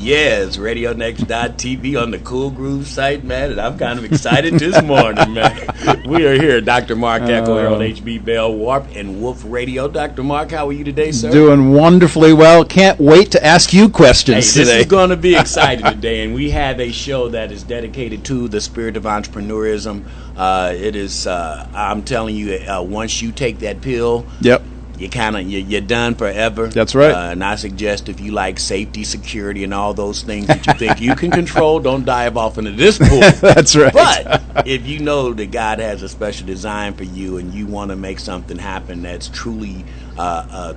Yes, RadioNext.tv on the Cool Groove site, man, and I'm kind of excited this morning, man. We are here, Dr. Mark Eckel here on HB Bell, Warp and Woof Radio. Dr. Mark, how are you today, sir? Doing wonderfully well. Can't wait to ask you questions today. This is going to be exciting today, and we have a show that is dedicated to the spirit of entrepreneurism. It is, I'm telling you, once you take that pill, yep, you're done forever. That's right. And I suggest if you like safety, security, and all those things that you think you can control, don't dive off into this pool. That's right. But if you know that God has a special design for you and you want to make something happen that's truly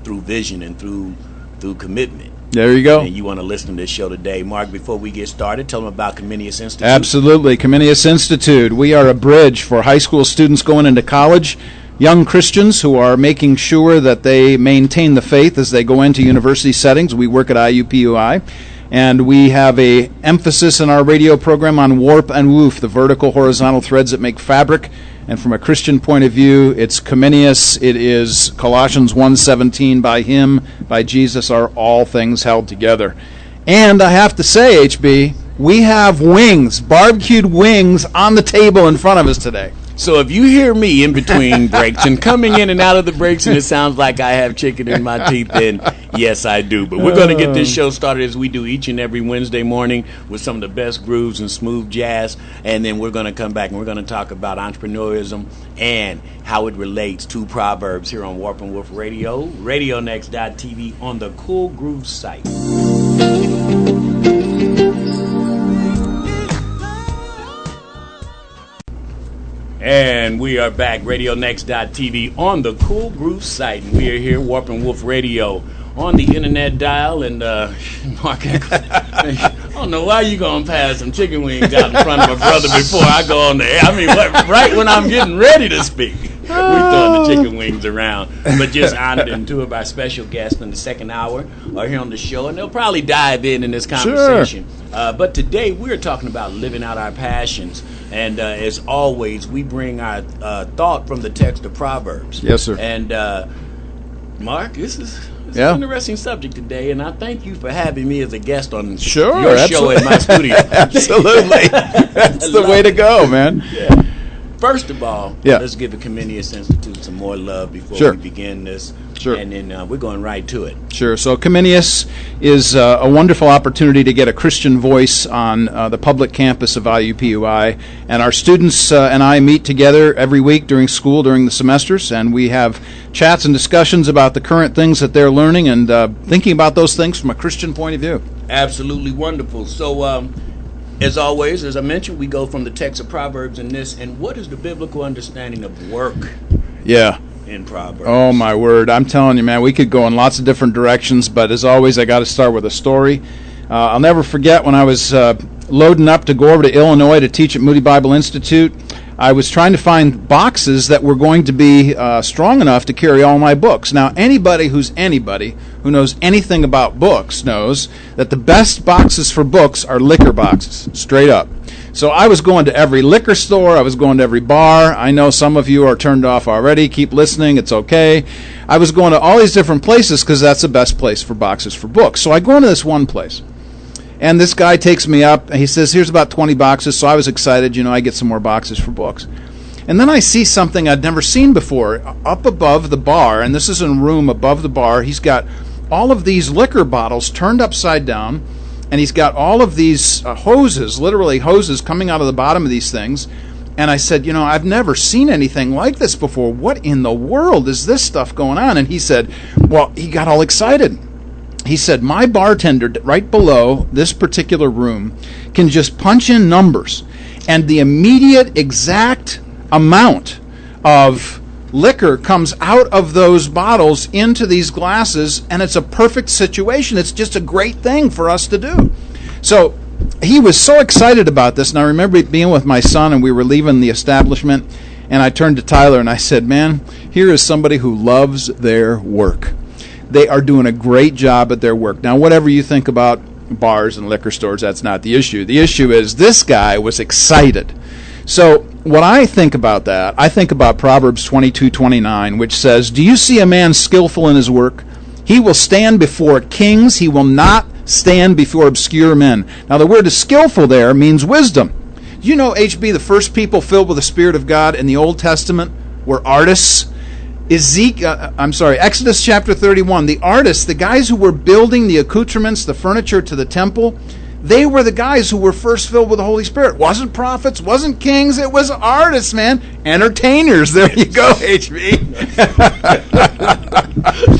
through vision and through commitment. There you go. And you want to listen to this show today. Mark, before we get started, tell them about Comenius Institute. Absolutely. Comenius Institute. We are a bridge for high school students going into college, young Christians who are making sure that they maintain the faith as they go into university settings. We work at IUPUI, and we have a emphasis in our radio program on Warp and Woof, the vertical horizontal threads that make fabric. And from a Christian point of view, it's Comenius. It is Colossians 1:17, by him, by Jesus, are all things held together. And I have to say, HB, we have wings, barbecued wings, on the table in front of us today. So if you hear me in between breaks and coming in and out of the breaks and it sounds like I have chicken in my teeth, then yes, I do. But we're going to get this show started as we do each and every Wednesday morning with some of the best grooves and smooth jazz. And then we're going to come back and we're going to talk about entrepreneurism and how it relates to Proverbs here on Warp and Woof Radio, RadioNext.tv on the Cool Groove site. And we are back, RadioNext.tv on the Cool Groove site. And we are here, Warp and Woof Radio, on the internet dial. And Mark, I don't know why you going to pass some chicken wings out in front of my brother before I go on the air. I mean, right when I'm getting ready to speak, we throwing the chicken wings around. But just honored, and two of our special guests in the second hour are here on the show, and they'll probably dive in this conversation. Sure. But today we're talking about living out our passions. And as always, we bring our thought from the text of Proverbs. Yes, sir. And Mark, this is an interesting subject today, and I thank you for having me as a guest on your show at my studio. Absolutely. That's the way to go, man. Yeah. First of all, let's give the Comenius Institute some more love before we begin this. Sure. And then we're going right to it. Sure. So Comenius is a wonderful opportunity to get a Christian voice on the public campus of IUPUI. And our students and I meet together every week during school, during the semesters, and we have chats and discussions about the current things that they're learning and thinking about those things from a Christian point of view. Absolutely wonderful. So, as always, as I mentioned, we go from the text of Proverbs in this, and what is the biblical understanding of work in Proverbs? Oh, my word. I'm telling you, man, we could go in lots of different directions, but as always, I got to start with a story. I'll never forget when I was loading up to go over to Illinois to teach at Moody Bible Institute. I was trying to find boxes that were going to be strong enough to carry all my books. Now, anybody who knows anything about books knows that the best boxes for books are liquor boxes, straight up. So I was going to every liquor store. I was going to every bar. I know some of you are turned off already. Keep listening. It's okay. I was going to all these different places because that's the best place for boxes for books. So I go into this one place. And this guy takes me up, and he says, here's about 20 boxes. So I was excited, I get some more boxes for books. And then I see something I'd never seen before. Up above the bar, and this is in a room above the bar, he's got all of these liquor bottles turned upside down, and he's got all of these hoses, literally hoses, coming out of the bottom of these things. And I said, I've never seen anything like this before. What in the world is this stuff going on? And he said, well, he got all excited. He said, my bartender right below this particular room can just punch in numbers, and the immediate exact amount of liquor comes out of those bottles into these glasses, and it's a perfect situation. It's just a great thing for us to do. So he was so excited about this, and I remember being with my son, and we were leaving the establishment, and I turned to Tyler, and I said, man, here is somebody who loves their work. They are doing a great job at their work. Now, whatever you think about bars and liquor stores, that's not the issue. The issue is this guy was excited. So when I think about that, I think about Proverbs 22:29, which says, do you see a man skillful in his work? He will stand before kings. He will not stand before obscure men. Now, the word skillful there means wisdom. You know, HB, the first people filled with the Spirit of God in the Old Testament were artists. Exodus chapter 31, the artists, the guys who were building the accoutrements, the furniture to the temple, they were the guys who were first filled with the Holy Spirit. Wasn't prophets, wasn't kings, it was artists, man. Entertainers. There you go, HB.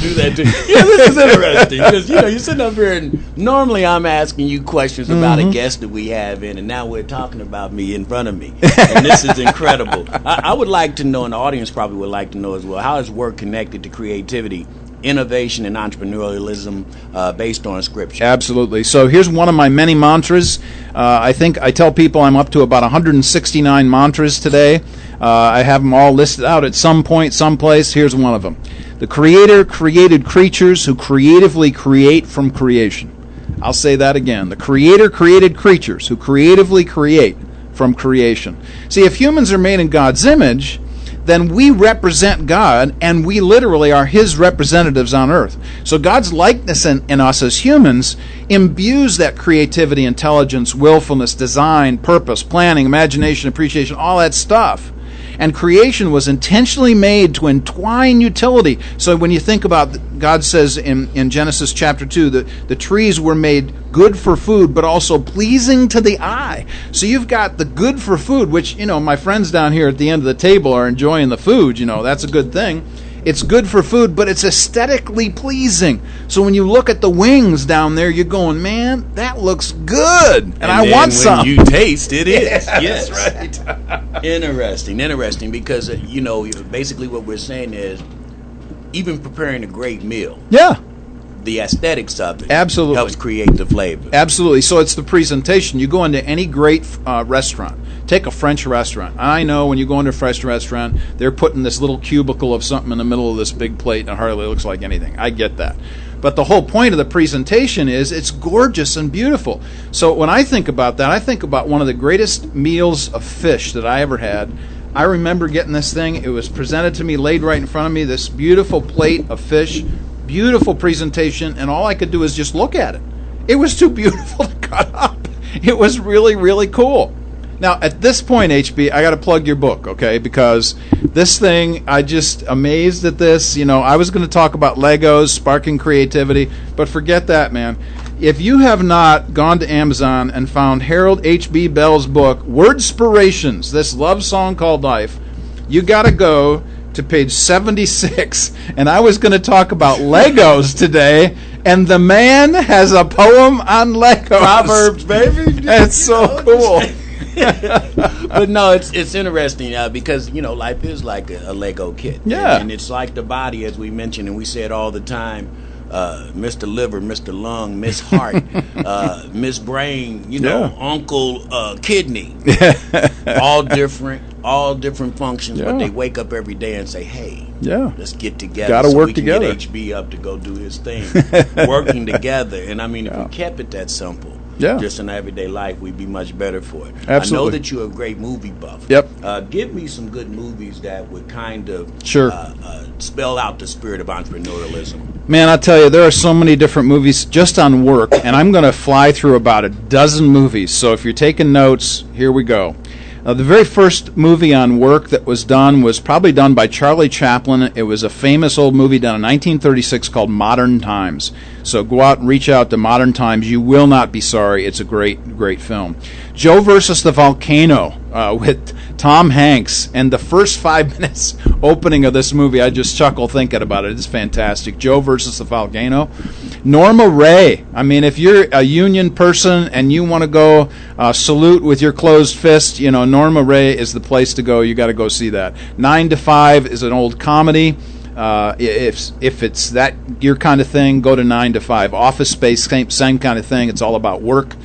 Do that too. Yeah, this is interesting because you're sitting up here and normally I'm asking you questions about a guest that we have in, and now we're talking about me in front of me, and this is incredible. I would like to know, and the audience probably would like to know as well, how is work connected to creativity, innovation, and entrepreneurialism based on Scripture? Absolutely. So here's one of my many mantras. I think I tell people I'm up to about 169 mantras today. I have them all listed out at some point, someplace. Here's one of them. The Creator created creatures who creatively create from creation. I'll say that again. The Creator created creatures who creatively create from creation. See, if humans are made in God's image, then we represent God, and we literally are His representatives on earth. So God's likeness in us as humans imbues that creativity, intelligence, willfulness, design, purpose, planning, imagination, appreciation, all that stuff. And creation was intentionally made to entwine utility. So when you think about, God says in Genesis chapter 2, the trees were made good for food, but also pleasing to the eye. So you've got the good for food, which, my friends down here at the end of the table are enjoying the food. That's a good thing. It's good for food, but it's aesthetically pleasing. So when you look at the wings down there, you're going, man, that looks good, and I want some. When you taste, it is. Yes, that's right. Interesting, because basically what we're saying is, even preparing a great meal, the aesthetics of it absolutely helps create the flavor. Absolutely. So it's the presentation. You go into any great restaurant. Take a French restaurant. I know when you go into a French restaurant, they're putting this little cubicle of something in the middle of this big plate, and it hardly looks like anything. I get that. But the whole point of the presentation is it's gorgeous and beautiful. So when I think about that, I think about one of the greatest meals of fish that I ever had. I remember getting this thing. It was presented to me, laid right in front of me, this beautiful plate of fish, beautiful presentation, and all I could do is just look at it. It was too beautiful to cut up. It was really, really cool. Now, at this point, HB, I got to plug your book, okay? Because this thing, I just amazed at this. I was going to talk about Legos, sparking creativity, but forget that, man. If you have not gone to Amazon and found Harold H.B. Bell's book, Wordspirations, this love song called Life, you got to go to page 76. And I was going to talk about Legos today, and the man has a poem on Legos. Proverbs, baby. That's so cool. But no, it's interesting because life is like a Lego kit. Yeah, and it's like the body, as we mentioned, and we say it all the time. Mr. Liver, Mr. Lung, Miss Heart, Miss Brain, Uncle Kidney, all different functions, but they wake up every day and say, "Hey, let's get together. Got to work we together. Get HB up to go do his thing, working together." And I mean, if we kept it that simple. Just in everyday life, we'd be much better for it. Absolutely. I know that you're a great movie buff. Yep. Give me some good movies that would kind of spell out the spirit of entrepreneurialism. Man, I'll tell you, there are so many different movies just on work, and I'm going to fly through about a dozen movies. So if you're taking notes, here we go. The very first movie on work that was done was probably done by Charlie Chaplin. It was a famous old movie done in 1936 called Modern Times. So go out and reach out to Modern Times. You will not be sorry. It's a great, great film. Joe versus the Volcano with Tom Hanks. And the first 5 minutes opening of this movie, I just chuckle thinking about it. It's fantastic. Joe versus the Volcano. Norma Ray. I mean, if you're a union person and you want to go salute with your closed fist, Norma Ray is the place to go. You got to go see that. 9 to 5 is an old comedy. If it's that your kind of thing, go to 9 to 5. Office Space, same kind of thing. It's all about work.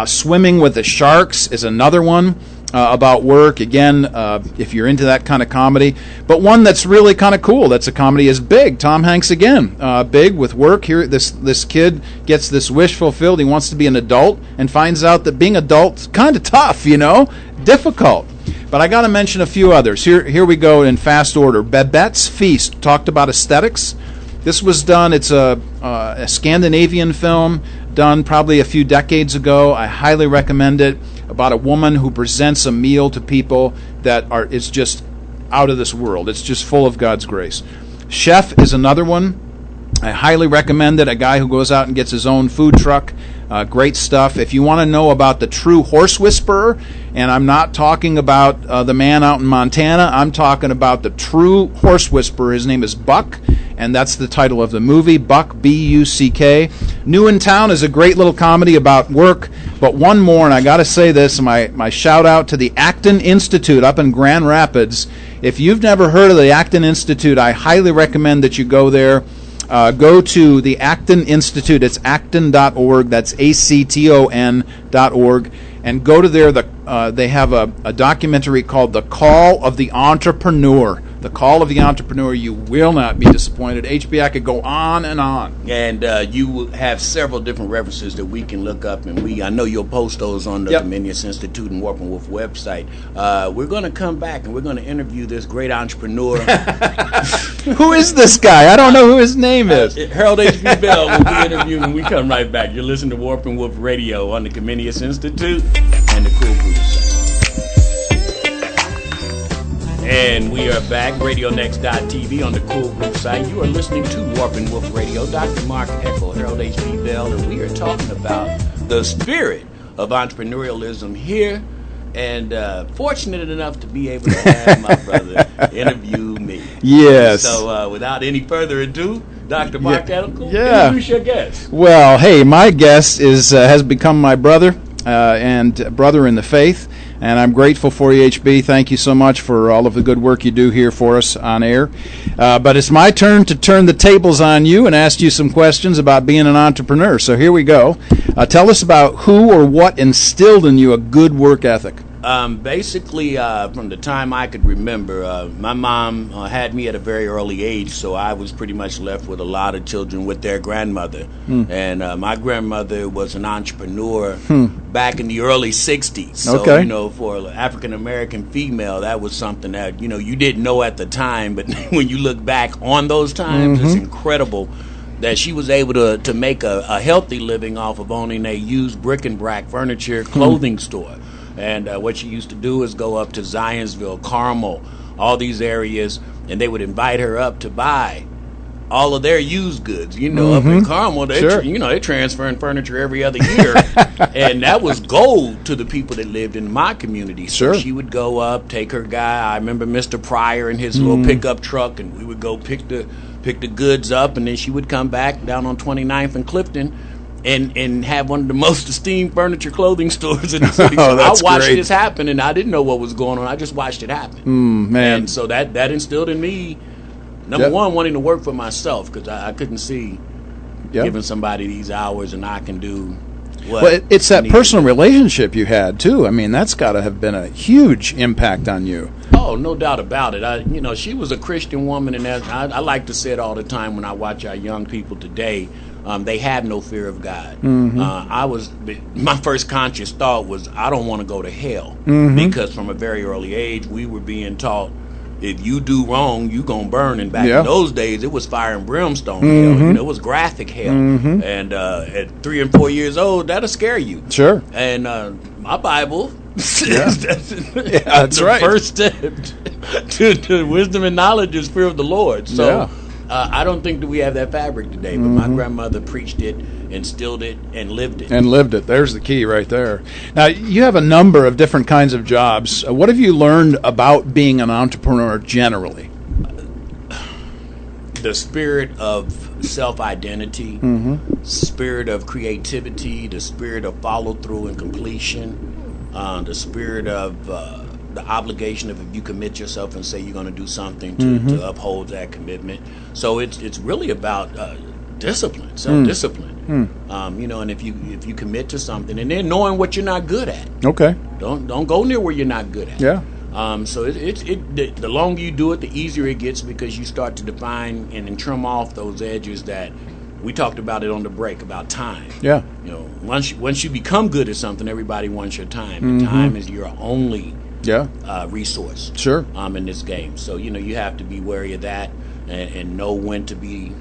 Swimming with the Sharks is another one about work. Again, if you're into that kind of comedy. But one that's really kind of cool, that's a comedy, is Big. Tom Hanks again. Big with work. Here, this kid gets this wish fulfilled. He wants to be an adult and finds out that being adult's kind of tough, difficult. But I got to mention a few others. Here we go in fast order. Babette's Feast talked about aesthetics. This was done. It's a Scandinavian film done probably a few decades ago. I highly recommend it. About a woman who presents a meal to people that it's just out of this world. It's just full of God's grace. Chef is another one. I highly recommend it. A guy who goes out and gets his own food truck. Great stuff. If you want to know about the true horse whisperer, and I'm not talking about the man out in Montana, I'm talking about the true horse whisperer. His name is Buck, and that's the title of the movie, Buck, B-U-C-K. New in Town is a great little comedy about work, but one more, and I got to say this, my shout out to the Acton Institute up in Grand Rapids. If you've never heard of the Acton Institute, I highly recommend that you go there. Go to the Acton Institute. It's acton.org. That's ACTON.org. And go to there. They have a documentary called The Call of the Entrepreneur. The Call of the Entrepreneur. You will not be disappointed. HB, I could go on and on. And you will have several different references that we can look up, and I know you'll post those on the Comenius Institute and Warp and Woof website. We're going to come back and we're going to interview this great entrepreneur. Who is this guy? I don't know who his name is. Harold H.B. Bell will be interviewed when we come right back. You're listening to Warp and Woof Radio on the Comenius Institute and the Cool Groups. And we are back, RadioNext.tv on the Cool Group site. You are listening to Warp and Woof Radio. Dr. Mark Eckel, Harold H.B. Bell, and we are talking about the spirit of entrepreneurialism here. And fortunate enough to be able to have my brother interview me. Yes. So without any further ado, Dr. Mark Eckel, introduce your guest. Well, hey, my guest has become my brother and brother in the faith. And I'm grateful for you, HB. Thank you so much for all of the good work you do here for us on air. But it's my turn to turn the tables on you and ask you some questions about being an entrepreneur. So here we go. Tell us about who or what instilled in you a good work ethic. Basically, from the time I could remember, my mom had me at a very early age, so I was pretty much left with a lot of children with their grandmother. And my grandmother was an entrepreneur back in the early 60s. So, for an African-American female, that was something that, you didn't know at the time, but when you look back on those times, it's incredible that she was able to make a healthy living off of owning a used bric-and-brac furniture clothing store. And what she used to do is go up to Zionsville, Carmel, all these areas, and they would invite her up to buy all of their used goods. Up in Carmel, they're transferring furniture every other year, and that was gold to the people that lived in my community. So she would go up, take her guy. I remember Mr. Pryor and his little pickup truck, and we would go pick the goods up, and then she would come back down on 29th and Clifton and have one of the most esteemed furniture clothing stores in the city. So I watched this happen, and I didn't know what was going on. I just watched it happen. Man. And so that instilled in me, number one, wanting to work for myself, because I couldn't see giving somebody these hours and I can do what. Well, it's that personal relationship you had, too. I mean, that's got to have been a huge impact on you. Oh, no doubt about it. She was a Christian woman, and I like to say it all the time when I watch our young people today. They have no fear of God. My first conscious thought was, I don't want to go to hell, because from a very early age we were being taught, if you do wrong, you gonna burn. And back in those days, it was fire and brimstone hell. It was graphic hell. And at 3 and 4 years old, that'll scare you. Sure. And my Bible says that's the right. first step to wisdom and knowledge is fear of the Lord. So. I don't think that we have that fabric today, but my grandmother preached it, instilled it, and lived it. There's the key right there. Now, you have a number of different kinds of jobs. What have you learned about being an entrepreneur generally? The spirit of self-identity, spirit of creativity, the spirit of follow-through and completion, the spirit of the obligation of, if you commit yourself and say you're going to do something, to uphold that commitment. So it's really about discipline, self-discipline. And if you commit to something, and then knowing what you're not good at. Okay. Don't go near where you're not good at. Yeah. So the longer you do it, the easier it gets, because you start to define and trim off those edges that we talked about it on the break about time. Yeah. Once you become good at something, everybody wants your time, and time is your only resource. Sure. In this game. So you have to be wary of that and know when to be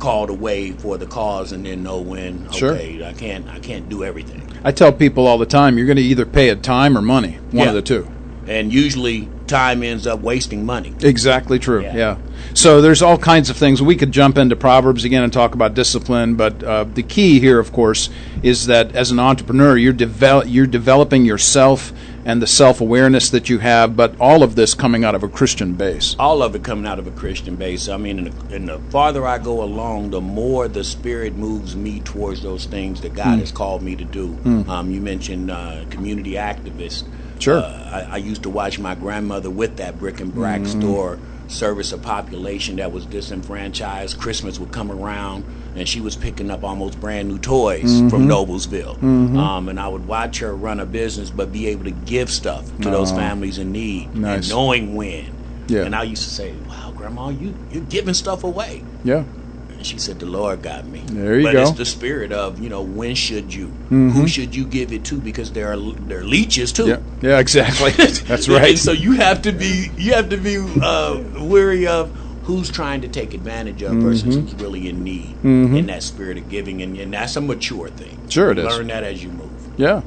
called away for the cause and then know when, okay, sure. I can't do everything. I tell people all the time, you're going to either pay it time or money, one of the two. And usually time ends up wasting money. Exactly true, yeah. So there's all kinds of things. We could jump into Proverbs again and talk about discipline, but the key here, of course, is that as an entrepreneur, you're developing yourself and the self-awareness that you have, but all of this coming out of a Christian base. All of it coming out of a Christian base. I mean, and the farther I go along, the more the Spirit moves me towards those things that God has called me to do. You mentioned community activist. Sure. I used to watch my grandmother with that brick and brack store service a population that was disenfranchised. Christmas would come around, and she was picking up almost brand new toys from Noblesville. And I would watch her run a business, but be able to give stuff to those families in need, and knowing when. Yeah. And I used to say, "Wow, Grandma, you're giving stuff away." Yeah. And she said, "The Lord got me." There you go. But it's the spirit of, when should you? Who should you give it to? Because they're leeches too. Yeah, exactly. That's right. And so you have to be wary of who's trying to take advantage of versus who's really in need in that spirit of giving, and that's a mature thing. Sure, it is. Learn that as you move. Yeah.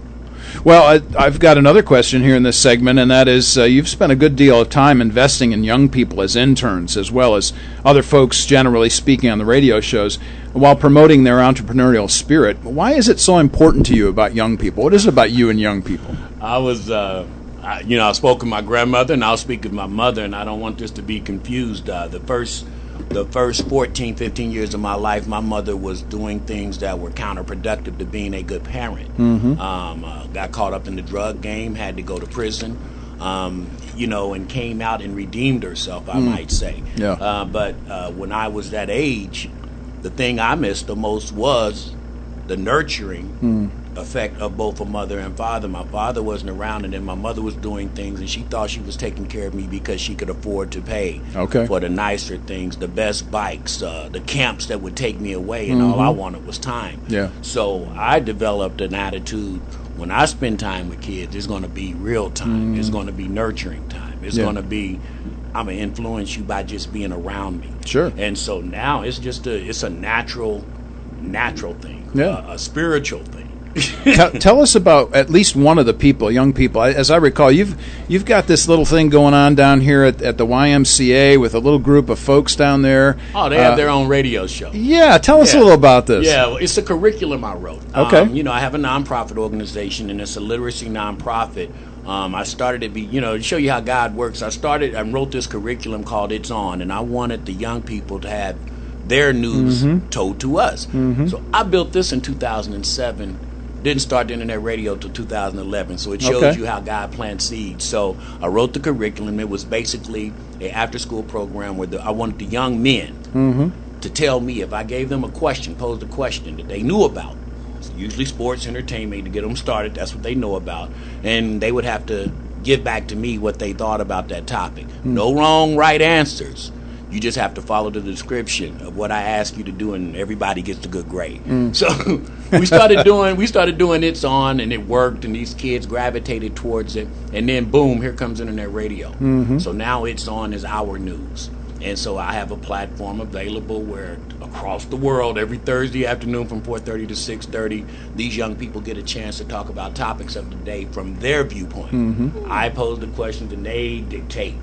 Well, I've got another question here in this segment, and that is you've spent a good deal of time investing in young people as interns, as well as other folks generally speaking on the radio shows, while promoting their entrepreneurial spirit. Why is it so important to you about young people? What is it about you and young people? I spoke with my grandmother, and I'll speak with my mother, and I don't want this to be confused. The first 14, 15 years of my life, my mother was doing things that were counterproductive to being a good parent. Got caught up in the drug game, had to go to prison, and came out and redeemed herself, I might say. Yeah. But when I was that age, the thing I missed the most was the nurturing effect of both a mother and father. My father wasn't around, and then my mother was doing things, and she thought she was taking care of me because she could afford to pay for the nicer things, the best bikes, the camps that would take me away, and all I wanted was time. Yeah. So I developed an attitude, when I spend time with kids, it's going to be real time. It's going to be nurturing time. It's going to be, I'm going to influence you by just being around me. Sure. And so now it's just it's a natural thing, a spiritual thing. Tell us about at least one of the people, young people. As I recall, you've got this little thing going on down here at the YMCA with a little group of folks down there. Oh, they have their own radio show. Yeah, tell us a little about this. Yeah, well, it's a curriculum I wrote. Okay. I have a nonprofit organization, and it's a literacy nonprofit. I started to show you how God works. I wrote this curriculum called It's On, and I wanted the young people to have their news told to us. So I built this in 2007. Didn't start the internet radio till 2011, so it shows you how God plants seeds. So I wrote the curriculum. It was basically an after-school program where I wanted the young men to tell me, if I gave them posed a question that they knew about, usually sports, entertainment, to get them started, that's what they know about, and they would have to give back to me what they thought about that topic. No wrong, right answers. You just have to follow the description of what I ask you to do, and everybody gets a good grade. So we started doing It's On, and it worked, and these kids gravitated towards it. And then boom, here comes internet radio. So now It's On is our news. And so I have a platform available where across the world, every Thursday afternoon from 4:30 to 6:30, these young people get a chance to talk about topics of the day from their viewpoint. I pose the questions, and they dictate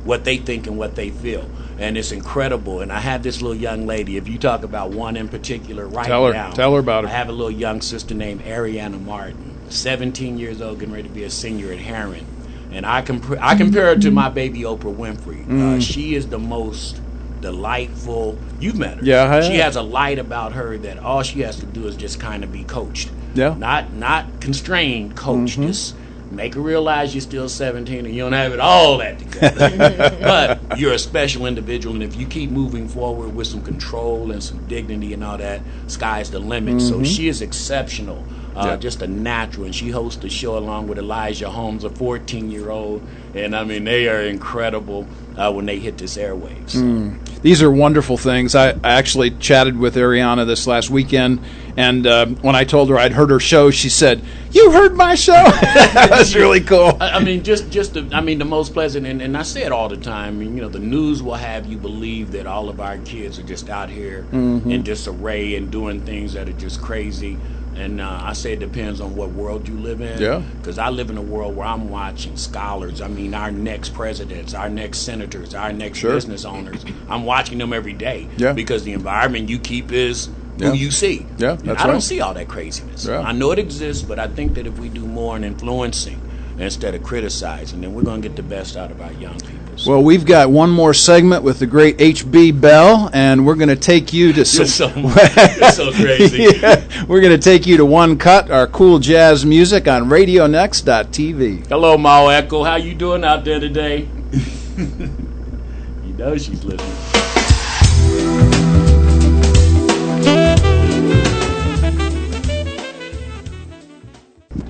what they think and what they feel, and it's incredible. And I have this little young lady, if you talk about one in particular now. Tell her about her. I have a little young sister named Ariana Martin, 17 years old, getting ready to be a senior at Heron. And I compare her to my baby Oprah Winfrey. She is the most delightful. You've met her. Yeah, I have. She has a light about her that all she has to do is just kind of be coached. Yeah. Not constrained, coached. Just make her realize you're still 17 and you don't have it all that together. But you're a special individual, and if you keep moving forward with some control and some dignity and all that, sky's the limit. So she is exceptional, just a natural, and she hosts a show along with Elijah Holmes, a 14-year-old, and I mean, they are incredible when they hit this airwaves. these are wonderful things. I actually chatted with Ariana this last weekend, and when I told her I'd heard her show, she said, "You heard my show?" That's really cool. I mean, the most pleasant, and I say it all the time. I mean, you know, the news will have you believe that all of our kids are just out here in disarray and doing things that are just crazy. And I say it depends on what world you live in. Yeah. Because I live in a world where I'm watching scholars. I mean, our next presidents, our next senators, our next business owners. I'm watching them every day. Yeah. Because the environment you keep is who you see. Yeah, And that's I right. don't see all that craziness. Yeah. I know it exists, but I think that if we do more in influencing instead of criticizing, then we're going to get the best out of our young people. So. Well, we've got one more segment with the great H.B. Bell, and we're going to take you to You're so crazy. Yeah, we're going to take you to One Cut, our cool jazz music on RadioNext.tv. Hello, Ma Eckel. How you doing out there today? You know she's listening.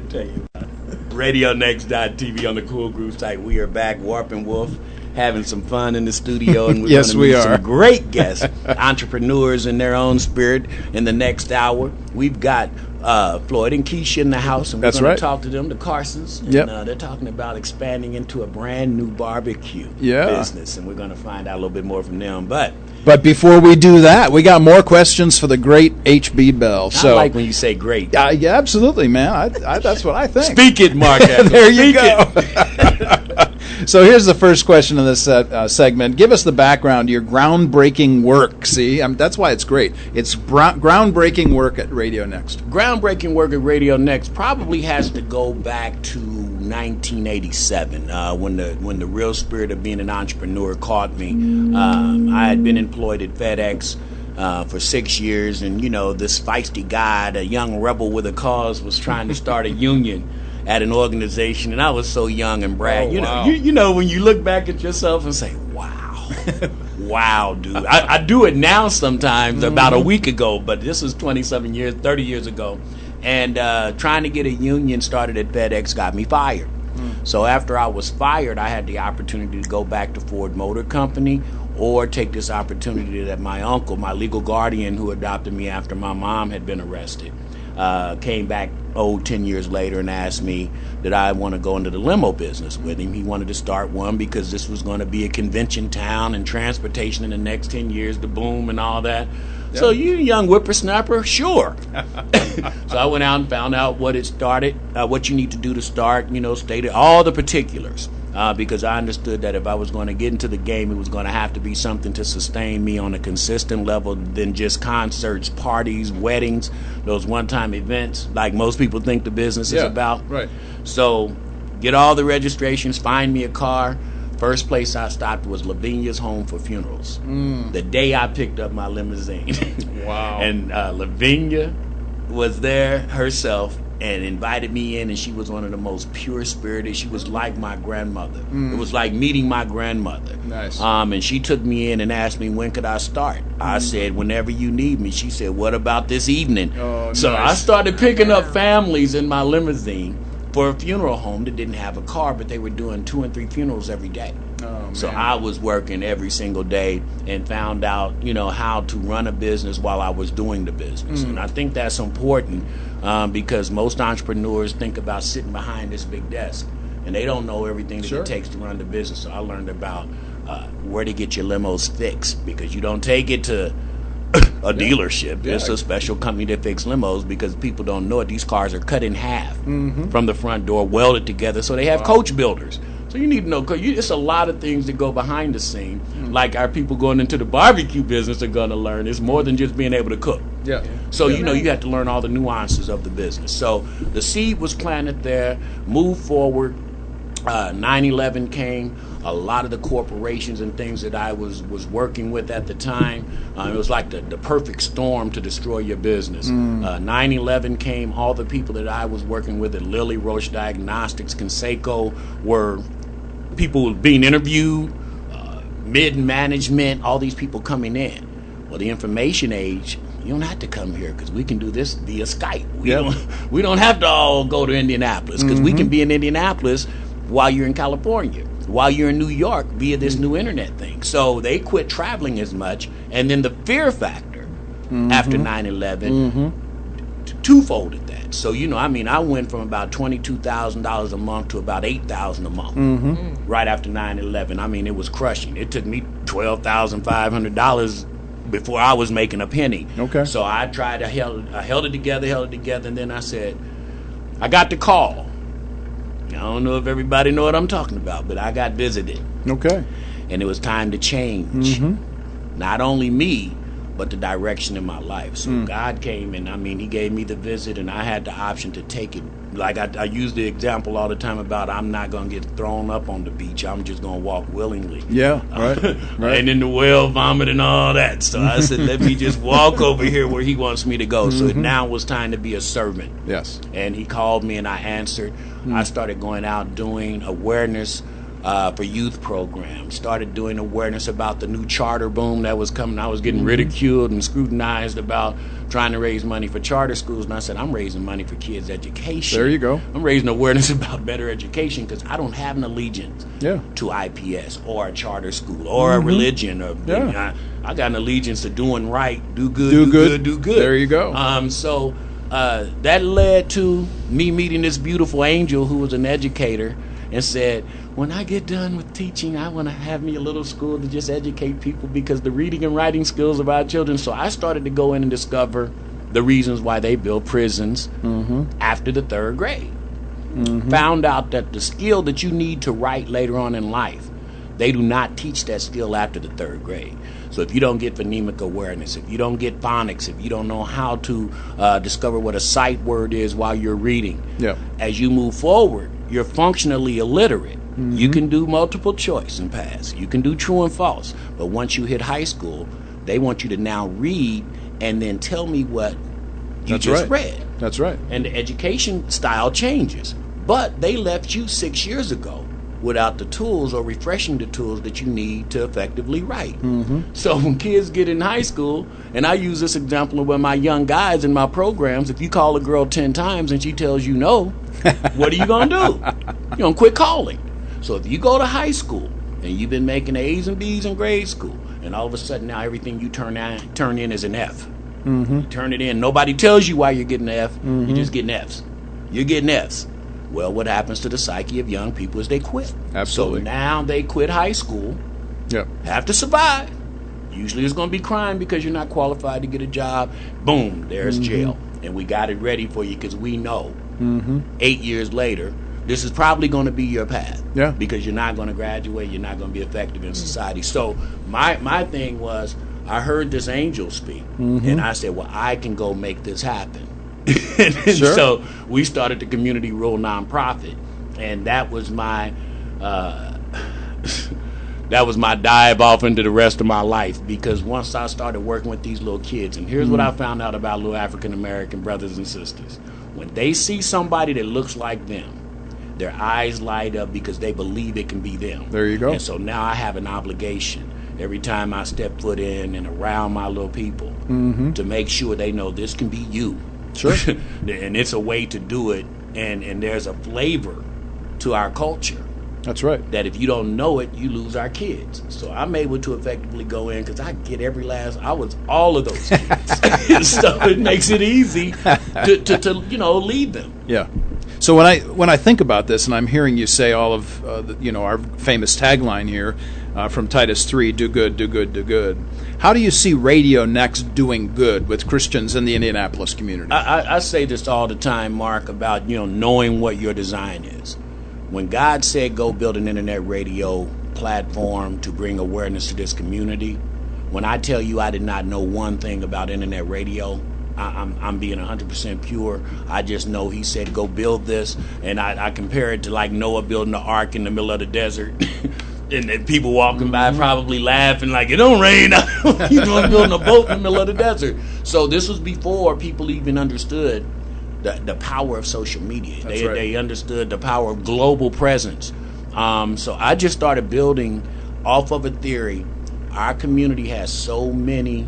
Tell you about it. RadioNext.tv on the Cool Groove site. We are back, Warp and Woof, having some fun in the studio, and we're Yes, going to meet we are. some great guests, entrepreneurs in their own spirit. In the next hour, we've got Floyde and Lakisha in the house, and we're That's going right. to talk to them, the Carsons. And, Yep. they're talking about expanding into a brand new barbecue Yeah. business, and we're going to find out a little bit more from them. But But before we do that, we got more questions for the great H.B. Bell. I like when you say great. Yeah, absolutely, man. I that's what I think. Speak it, Mark. There you Speak go. it. So here's the first question of this segment. Give us the background to your groundbreaking work. See, that's why it's great. It's groundbreaking work at Radio Next. Groundbreaking work at Radio Next probably has to go back to 1987 when the real spirit of being an entrepreneur caught me. I had been employed at FedEx for 6 years, and you know, this feisty guy, the young rebel with a cause, was trying to start a union at an organization, and I was so young and brag. Oh, you wow. know, you know when you look back at yourself and say, "Wow, wow, dude." I do it now sometimes. About a week ago, but this was 27 years, 30 years ago, and trying to get a union started at FedEx got me fired. So after I was fired, I had the opportunity to go back to Ford Motor Company or take this opportunity that my uncle, my legal guardian who adopted me after my mom had been arrested, came back 10 years later and asked me did I want to go into the limo business with him. He wanted to start one because this was going to be a convention town and transportation in the next 10 years, the boom and all that. Yeah. So you young whippersnapper, sure. So I went out and found out what it started, what you need to do to start, you know, stated all the particulars. Because I understood that if I was going to get into the game, it was going to have to be something to sustain me on a consistent level than just concerts, parties, weddings, those one-time events like most people think the business is about. Right. So get all the registrations, find me a car. First place I stopped was Lavinia's Home for Funerals. The day I picked up my limousine. Wow. And Lavinia was there herself and invited me in, and she was one of the most pure-spirited. She was like my grandmother. It was like meeting my grandmother. Nice. And she took me in and asked me, when could I start? I said, whenever you need me. She said, what about this evening? Oh, so nice. I started picking up families in my limousine for a funeral home that didn't have a car, but they were doing 2 and 3 funerals every day. Oh, so man. I was working every single day and found out, you know, how to run a business while I was doing the business. And I think that's important because most entrepreneurs think about sitting behind this big desk, and they don't know everything that Sure. it takes to run the business. So I learned about where to get your limos fixed, because you don't take it to a dealership. Yeah. It's a special company that fixes limos, because people don't know it. These cars are cut in half from the front door, welded together, so they have coach builders. So you need to know, it's a lot of things that go behind the scene, like our people going into the barbecue business are going to learn. It's more than just being able to cook. Yeah. So, you know, you have to learn all the nuances of the business. So the seed was planted there, moved forward. 9/11 came. A lot of the corporations and things that I was working with at the time, it was like the perfect storm to destroy your business. 9/11 came. All the people that I was working with at Lilly, Roche Diagnostics, Conseco were people being interviewed, mid-management, all these people coming in. Well, the information age, you don't have to come here because we can do this via Skype. We don't have to all go to Indianapolis because we can be in Indianapolis while you're in California. while you're in New York via this new internet thing. So they quit traveling as much, and then the fear factor after 9/11 twofolded that. So I went from about $22,000 a month to about $8,000 a month right after 9/11. I mean, it was crushing. It took me $12,500 before I was making a penny. Okay. So I tried. I held it together, and then I said, I got the call. I don't know if everybody know what I'm talking about, but I got visited. Okay. And it was time to change. Not only me, but the direction in my life. So God came and, He gave me the visit, and I had the option to take it. Like I use the example all the time about I'm not going to get thrown up on the beach. I'm just going to walk willingly. Yeah, right. And in the well, vomit and all that. So I said, let me just walk over here where He wants me to go. So it now was time to be a servant. Yes. And He called me and I answered. I started going out doing awareness for youth programs, started doing awareness about the new charter boom that was coming. I was getting ridiculed and scrutinized about trying to raise money for charter schools, and I said, I'm raising money for kids' education. There you go. I'm raising awareness about better education because I don't have an allegiance to IPS or a charter school or a religion. Or I got an allegiance to doing right, do good. There you go. So that led to me meeting this beautiful angel who was an educator and said, when I get done with teaching, I want to have me a little school to just educate people because the reading and writing skills of our children. So I started to go in and discover the reasons why they build prisons after the 3rd grade. Found out that the skill that you need to write later on in life, they do not teach that skill after the 3rd grade. So if you don't get phonemic awareness, if you don't get phonics, if you don't know how to discover what a sight word is while you're reading, as you move forward, you're functionally illiterate. You can do multiple choice and pass. You can do true and false. But once you hit high school, they want you to now read and then tell me what you read. That's right. And the education style changes. But they left you 6 years ago without the tools or refreshing the tools that you need to effectively write. So when kids get in high school, and I use this example with my young guys in my programs, if you call a girl 10 times and she tells you no, what are you going to do? You're going to quit calling. So if you go to high school and you've been making A's and B's in grade school, and all of a sudden now everything you turn in is an F. You turn it in. Nobody tells you why you're getting an F. You're just getting Fs. You're getting Fs. Well, what happens to the psyche of young people is they quit. Absolutely. So now they quit high school, have to survive. Usually it's going to be crime because you're not qualified to get a job. Boom, there's jail. And we got it ready for you because we know 8 years later, this is probably going to be your path. Because you're not going to graduate, you're not going to be effective in society. So my thing was, I heard this angel speak, and I said, well, I can go make this happen. So we started the Community Rule nonprofit, and that was my dive off into the rest of my life, because once I started working with these little kids, and here's what I found out about little African American brothers and sisters. When they see somebody that looks like them, their eyes light up because they believe it can be them. There you go. And so now I have an obligation every time I step foot in and around my little people to make sure they know this can be you. Sure. And it's a way to do it, and there's a flavor to our culture. That's right. That if you don't know it, you lose our kids. So I'm able to effectively go in because I get I was all of those kids. So it makes it easy to lead them. Yeah. So when I think about this, and I'm hearing you say all of our famous tagline here from Titus 3, do good, do good, do good. How do you see radio next doing good with Christians in the Indianapolis community? I say this all the time, Mark, about knowing what your design is. When God said go build an internet radio platform to bring awareness to this community, when I tell you I did not know one thing about internet radio, I'm being 100% pure. I just know he said go build this, and I compare it to like Noah building the ark in the middle of the desert. And then people walking by probably laughing like, it don't rain. He's building a boat in the middle of the desert. So this was before people even understood the power of social media. They understood the power of global presence. So I just started building off of a theory. Our community has so many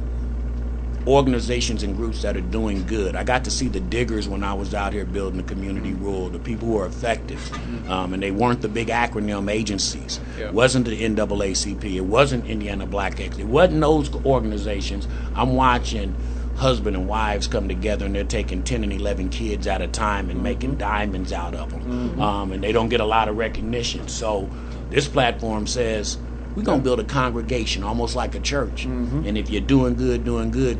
organizations and groups that are doing good. I got to see the diggers when I was out here building the community rule, the people who are effective, and they weren't the big acronym agencies. It wasn't the NAACP, it wasn't Indiana Black Equity, it wasn't those organizations. I'm watching husband and wives come together, and they're taking 10 and 11 kids at a time and making diamonds out of them, and they don't get a lot of recognition. So this platform says, we're going to build a congregation, almost like a church. And if you're doing good,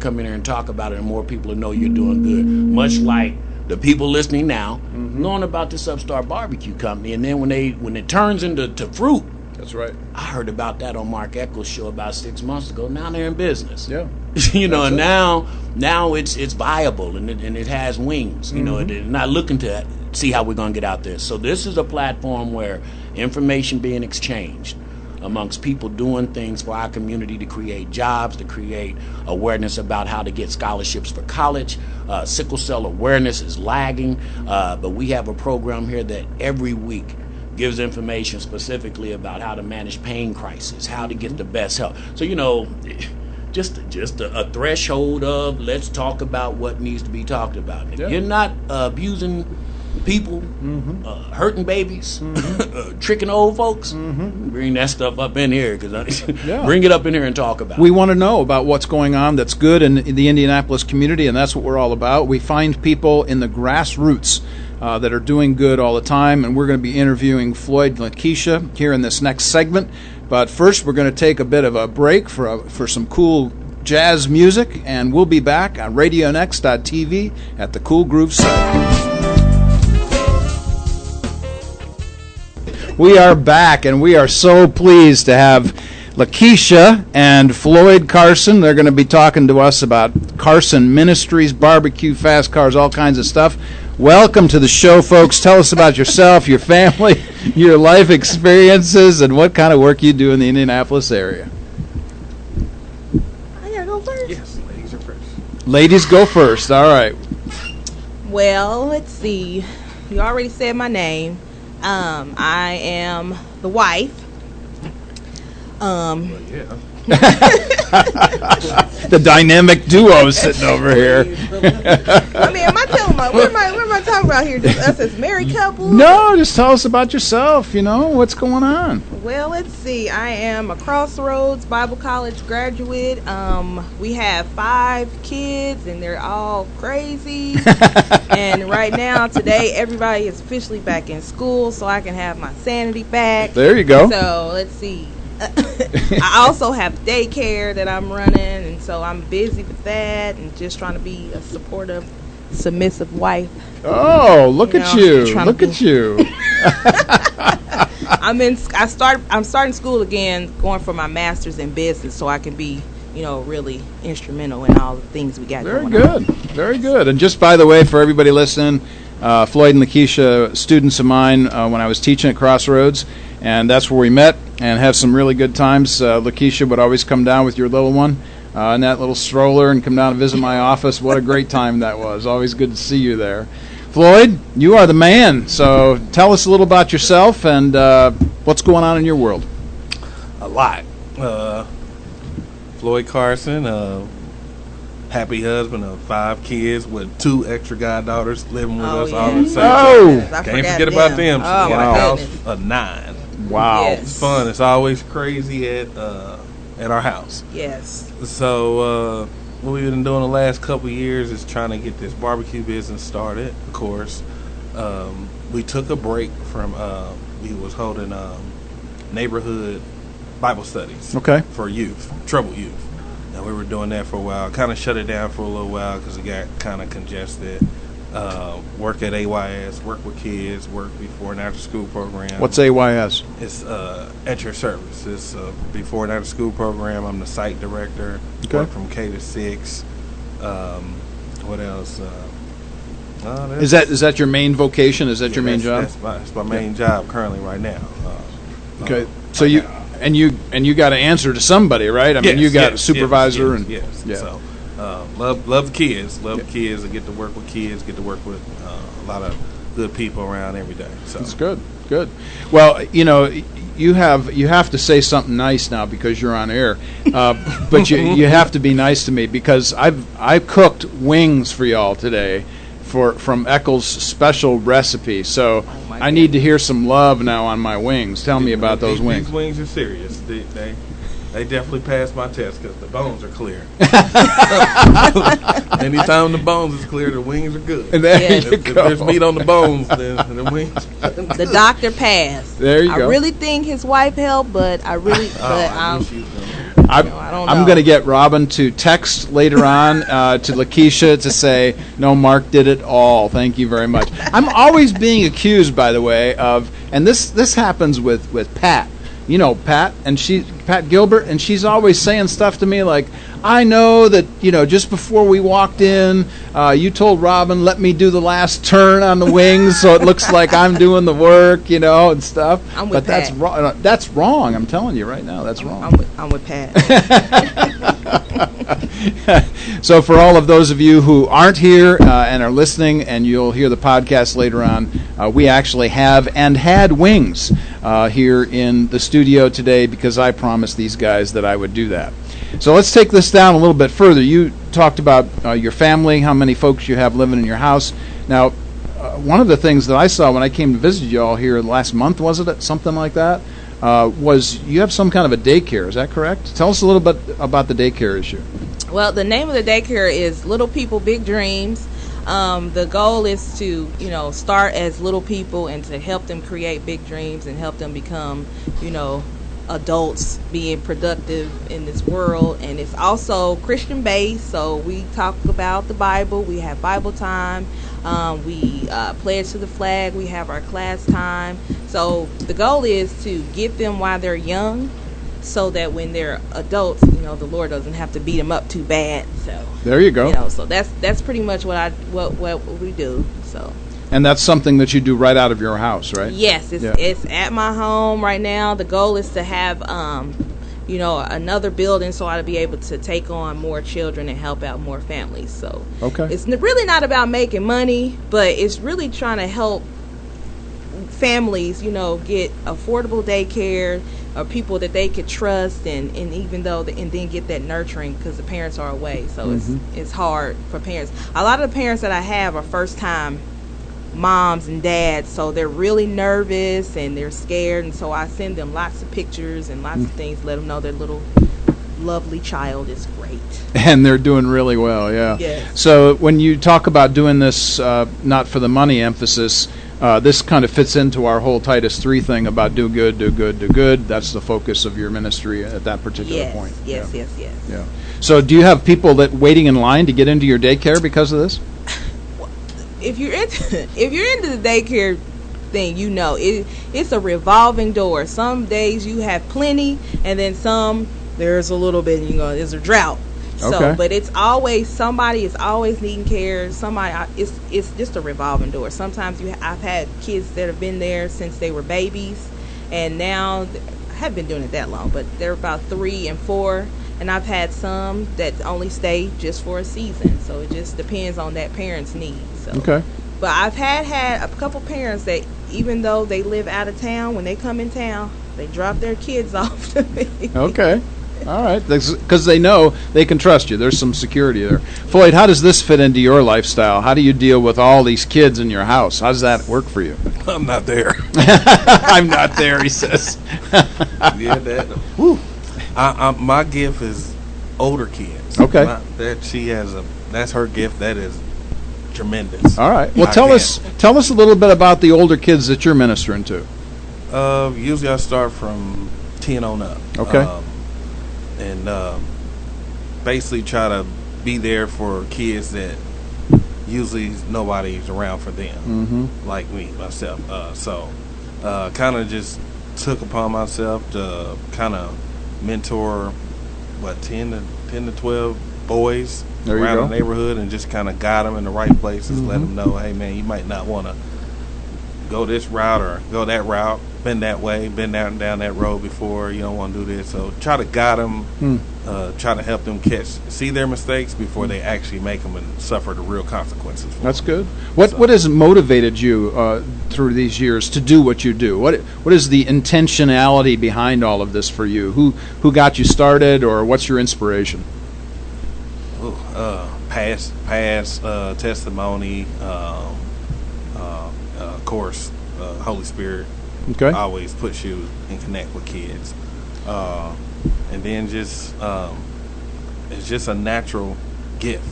come in here and talk about it, and more people will know you're doing good. Much like the people listening now, knowing about this upstart barbecue company, and then when it turns into fruit. That's right. I heard about that on Mark Eckel's show about 6 months ago. Now they're in business. Yeah. And now it's viable, and it has wings. They're not looking to see how we're going to get out there. So this is a platform where information being exchanged amongst people doing things for our community to create jobs, to create awareness about how to get scholarships for college. Sickle cell awareness is lagging, but we have a program here that every week gives information specifically about how to manage pain crisis, how to get the best help. So, just a threshold of let's talk about what needs to be talked about. If you're not abusing people, hurting babies, tricking old folks, bring that stuff up in here, bring it up in here and talk about it. We want to know about what's going on that's good in the Indianapolis community, and that's what we're all about. We find people in the grassroots that are doing good all the time, and we're going to be interviewing Floyde and Lakisha here in this next segment. But first, we're going to take a bit of a break for some cool jazz music, and we'll be back on RadioNext.tv at the Cool Groove site. We are back, and we are so pleased to have Lakisha and Floyde Carson. They're going to be talking to us about Carson Ministries, barbecue, fast cars, all kinds of stuff. Welcome to the show, folks. Tell us about yourself, your family, your life experiences, and what kind of work you do in the Indianapolis area. I gotta go first? Yes, ladies are first. Ladies go first. All right. Well, let's see. You already said my name. I am the wife. Yeah. The dynamic duo sitting over here. I mean, am I telling what am I talking about here? Just us as married couple? No, just tell us about yourself. What's going on? Well, let's see. I am a Crossroads Bible College graduate. We have 5 kids, and they're all crazy. And right now, today, everybody is officially back in school, so I can have my sanity back. There you go. So let's see. I also have daycare that I'm running, and so I'm busy with that and just trying to be a supportive, submissive wife. Oh, look at you. Look at you. I'm starting school again, going for my master's in business, so I can be, really instrumental in all the things we got going on. Very good. Very good. And just by the way, for everybody listening, Floyde and Lakisha, students of mine when I was teaching at Crossroads, and that's where we met and have some really good times. Lakisha would always come down with your little one in that little stroller and come down and visit my office. What a great time that was. Always good to see you there. Floyde, you are the man, so tell us a little about yourself and what's going on in your world. A lot. Floyde Carson, happy husband of 5 kids with 2 extra goddaughters living with us all at the same time. Can't forget about them. Oh, in my a house goodness. of 9. Wow. Yes. It's fun. It's always crazy at our house. Yes. So what we've been doing the last couple of years is trying to get this barbecue business started. Of course, we took a break from we was holding neighborhood Bible studies for youth, troubled youth. And we were doing that for a while. Kind of shut it down for a little while because it got kind of congested. Work at AYS, work with kids, work before and after school program. What's AYS? It's at your service. It's a before and after school program. I'm the site director. Okay. Work from K to 6. What else? Is that your main vocation? Is that your main job? That's my main job currently right now. Okay. So you got to answer to somebody, right? I mean, you got a supervisor yes. Yeah. So love the kids. Love the kids. I get to work with kids. Get to work with a lot of good people around every day. So that's good. Well, you have to say something nice now because you're on air, but you have to be nice to me because I cooked wings for y'all today from Eckel's special recipe. So I need to hear some love now on my wings. Tell me about those wings. These wings are serious. They definitely passed my test because the bones are clear. Anytime the bones is clear, the wings are good. And if there's meat on the bones, then the wings. The doctor passed. There you go. I really think his wife helped, but I don't know. I'm going to get Robin to text later on to Lakisha to say, no, Mark did it all. Thank you very much. I'm always being accused, by the way, of, and this happens with Pat. Pat Gilbert, and she's always saying stuff to me like, I know that, just before we walked in, you told Robin, let me do the last turn on the wings so it looks like I'm doing the work, and stuff. I'm with Pat. That's wrong. That's wrong. I'm telling you right now, that's wrong. I'm with Pat. So for all of those of you who aren't here and are listening, and you'll hear the podcast later on, we actually have and had wings here in the studio today because I promised these guys that I would do that. So let's take this down a little bit further. You talked about your family, how many folks you have living in your house. Now, one of the things that I saw when I came to visit you all here last month, wasn't it? Something like that? Was you have some kind of a daycare, is that correct? Tell us a little bit about the daycare issue. Well, the name of the daycare is Little People, Big Dreams. The goal is to, start as little people and to help them create big dreams and help them become, adults being productive in this world. And it's also Christian based, so we talk about the Bible. We have Bible time. We pledge to the flag. We have our class time. So the goal is to get them while they're young, so that when they're adults, the Lord doesn't have to beat them up too bad. So there you go. So that's pretty much what we do. So. And that's something that you do right out of your house, right? Yes, it's at my home right now. The goal is to have another building so I'll be able to take on more children and help out more families. So it's really not about making money, but it's really trying to help families, get affordable daycare or people that they could trust, and even though and then get that nurturing because the parents are away. So it's hard for parents. A lot of the parents that I have are first time moms and dads, so they're really nervous and they're scared, and so I send them lots of pictures and lots of things, let them know their little lovely child is great. And they're doing really well, yeah. Yes. So when you talk about doing this not for the money emphasis, this kind of fits into our whole Titus 3 thing about do good, do good, do good. That's the focus of your ministry at that particular point. Yes. Yeah. So do you have people that waiting in line to get into your daycare because of this? If you're into the daycare thing, it's a revolving door. Some days you have plenty, and then some there's a little bit. There's a drought. So, but it's always somebody is always needing care. It's just a revolving door. Sometimes I've had kids that have been there since they were babies, and now I haven't been doing it that long, but they're about 3 and 4. And I've had some that only stay just for a season. So it just depends on that parent's needs. So. Okay. But I've had a couple parents that even though they live out of town, when they come in town, they drop their kids off to me. Okay. All right. Because they know they can trust you. There's some security there. Floyd, how does this fit into your lifestyle? How do you deal with all these kids in your house? How does that work for you? I'm not there. I'm not there, he says. Yeah, that. Whew. My gift is older kids. Okay. That's her gift. That is tremendous. All right. Well, tell us a little bit about the older kids that you're ministering to. Usually I start from 10 on up. Okay. And basically try to be there for kids that usually nobody's around for them, like myself. So kind of just took upon myself to kind of mentor 10 to 12 boys around the neighborhood and just kind of guide them in the right places, let them know, hey man, you might not want to go this route or go that route, been that way, been down that road before, you don't want to do this. So try to guide them try to help them see their mistakes before they actually make them and suffer the real consequences. That's good. What has motivated you through these years to do what you do? What is the intentionality behind all of this for you? Who got you started, or what's your inspiration? Past testimony, of course, Holy Spirit. Okay. Always puts you and connect with kids. And then just it's just a natural gift.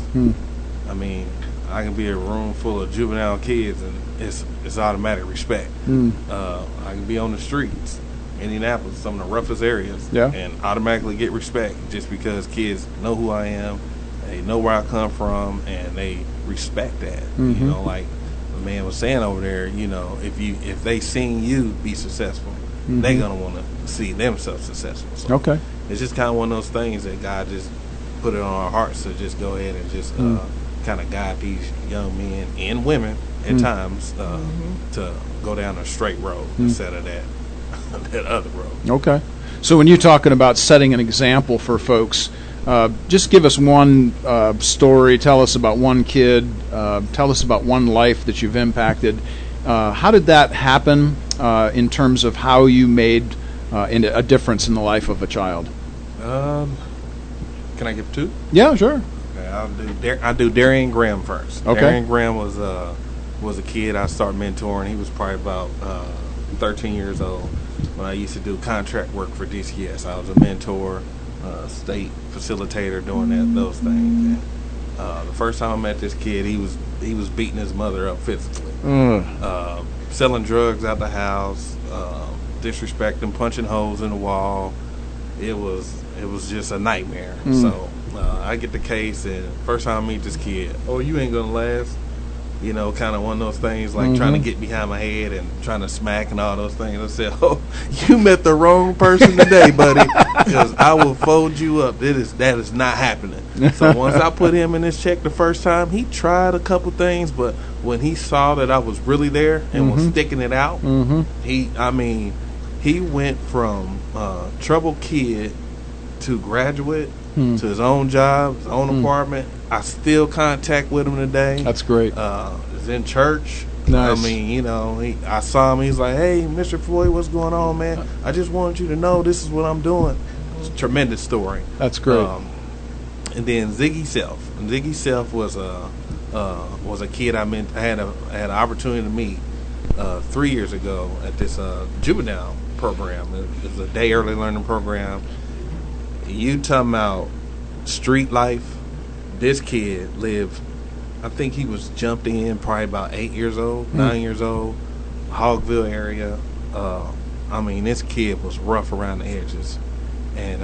I mean, I can be a room full of juvenile kids and it's automatic respect. I can be on the streets, Indianapolis, some of the roughest areas, and automatically get respect just because kids know who I am, they know where I come from, and they respect that. You know, like the man was saying over there, you know, if they seen you be successful, they're gonna want to see themselves successful. So okay. It's just kind of one of those things that God just put it on our hearts to just go ahead and just kind of guide these young men and women at times to go down a straight road instead of that other road. Okay. So when you're talking about setting an example for folks, just give us one story. Tell us about one kid. Tell us about one life that you've impacted. How did that happen in terms of how you made a difference in the life of a child? Can I give two? Yeah, sure. Okay, I'll do Darian Graham first. Okay. Darian Graham was a kid I started mentoring. He was probably about 13 years old when I used to do contract work for DCS. I was a mentor, state facilitator, doing those things. And, the first time I met this kid, he was beating his mother up physically, selling drugs out the house, disrespecting, punching holes in the wall. It was just a nightmare. So I get the case, and first time I meet this kid, you ain't gonna last. You know, kind of one of those things like trying to get behind my head and trying to smack and all those things. I said, you met the wrong person today, buddy, because I will fold you up. That is not happening. So once I put him in this check the first time, he tried a couple things, but when he saw that I was really there and was sticking it out, he went from troubled kid to graduate to his own job, his own apartment. I still contact with him today. That's great. He's in church. Nice. I mean, you know, I saw him. He's like, "Hey, Mr. Floyd, what's going on, man? I just wanted you to know this is what I'm doing." It's a tremendous story. That's great. And then Ziggy Self. And Ziggy Self was a kid I had an opportunity to meet 3 years ago at this juvenile program. It was a day early learning program. You talking about street life? This kid lived, I think he was jumped in probably about 8 years old, 9 years old, Hogville area. I mean, this kid was rough around the edges, and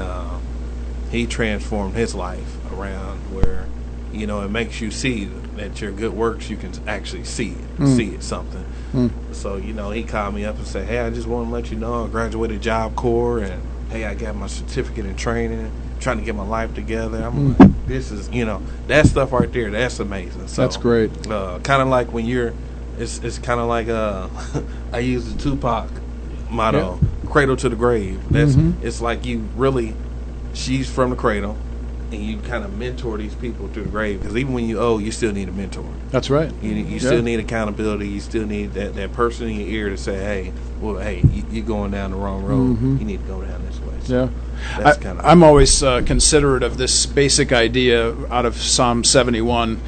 he transformed his life around where, you know, it makes you see that your good works, you can actually see it, something. So, you know, he called me up and said, "Hey, I just want to let you know I graduated Job Corps, and hey, I got my certificate in training, trying to get my life together." I'm like, this is, you know, that stuff right there, that's amazing. So, that's great. Kind of like when it's kind of like I use the Tupac motto, cradle to the grave. That's it's like you really, she's from the cradle, and you kind of mentor these people to the grave, because even when you still need a mentor. That's right. You still need accountability. You still need that person in your ear to say, hey, you're going down the wrong road. You need to go down this way. So I'm always considerate of this basic idea out of Psalm 71,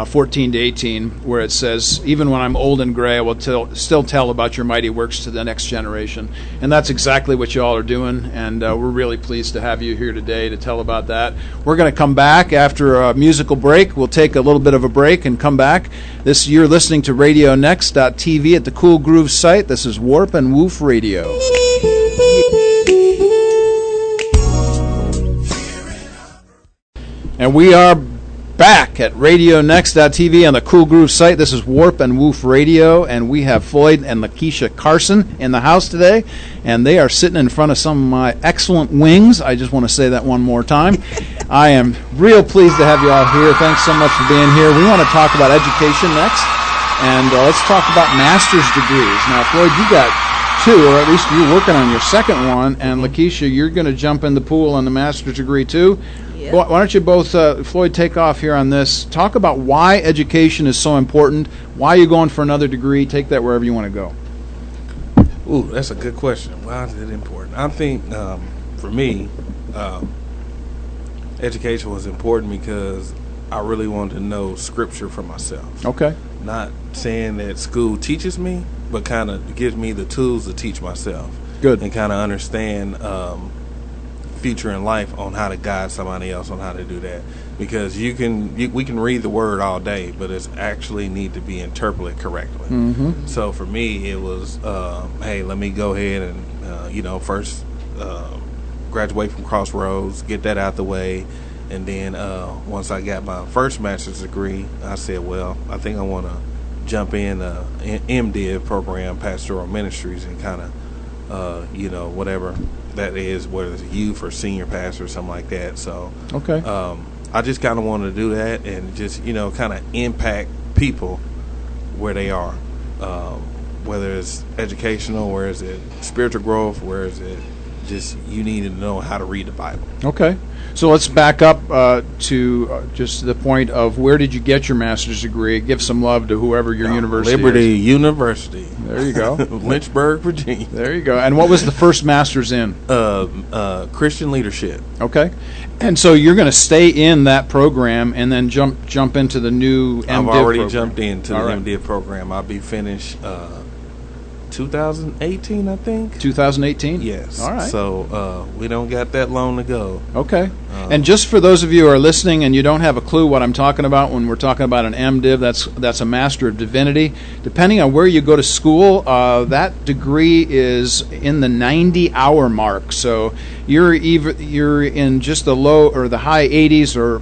14 to 18, where it says, "Even when I'm old and gray, I will still tell about your mighty works to the next generation." And that's exactly what you all are doing, and we're really pleased to have you here today to tell about that. We're going to come back after a musical break. We'll take a little bit of a break and come back. You're listening to RadioNext.tv at the Cool Groove site. This is Warp and Woof Radio. And we are back at RadioNext.tv on the Cool Groove site. This is Warp and Woof Radio, and we have Floyde and Lakisha Carson in the house today, and they are sitting in front of some of my excellent wings. I just want to say that one more time. I am real pleased to have you all here. Thanks so much for being here. We want to talk about education next, and let's talk about master's degrees. Now, Floyde, you got two, or at least you're working on your second one, and Lakisha, you're going to jump in the pool on the master's degree too. Yep. Why don't you both, Floyd, take off here on this. Talk about why education is so important, why you're going for another degree. Take that wherever you want to go. Ooh, that's a good question. Why is it important? I think for me, education was important because I really wanted to know Scripture for myself. Okay. Not saying that school teaches me, but kind of gives me the tools to teach myself. Good. And kind of understand future in life on how to guide somebody else on how to do that. Because we can read the Word all day, but it's actually need to be interpreted correctly. Mm-hmm. So for me, it was, hey, let me go ahead and, first graduate from Crossroads, get that out the way. And then once I got my first master's degree, I said, well, I think I want to jump in MDiv program, pastoral ministries, and kind of, whatever that is, whether it's youth or senior pastor or something like that. So okay. I just kind of wanted to do that and just, kind of impact people where they are, whether it's educational, where is it spiritual growth, where is it just you need to know how to read the Bible. Okay. So let's back up to just the point of where did you get your master's degree? Give some love to whoever your university Liberty is. University. There you go. Lynchburg, Virginia. There you go. And what was the first master's in? Christian leadership. Okay. And so you're going to stay in that program and then jump into the new MDiv I've already program. jumped into All the right. MDiv program. I'll be finished 2018, I think. 2018? Yes. All right. So we don't got that long to go. Okay. And just for those of you who are listening and you don't have a clue what I'm talking about when we're talking about an MDiv, that's a Master of Divinity. Depending on where you go to school, that degree is in the 90-hour mark. So you're in just the low or the high 80s or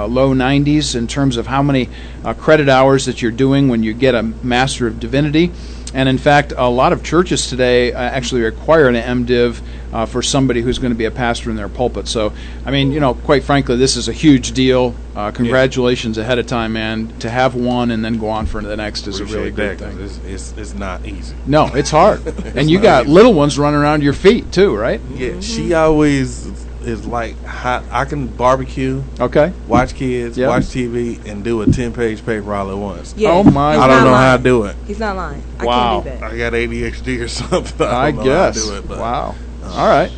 low 90s in terms of how many credit hours that you're doing when you get a Master of Divinity. And in fact, a lot of churches today actually require an MDiv for somebody who's going to be a pastor in their pulpit. So, I mean, quite frankly, this is a huge deal. Congratulations ahead of time, man. To have one and then go on for the next is a really good thing. It's not easy. No, it's hard. And you got little ones running around your feet, too, right? Yeah, she always is like hot. I can barbecue, Okay. watch kids, Yep. watch TV, and do a 10-page paper all at once. Yes. Oh, my He's I don't not know lying. how to do it. He's not lying. Wow. I can't do that. I got ADHD or something. I don't know guess. how to do it, but Wow. All right.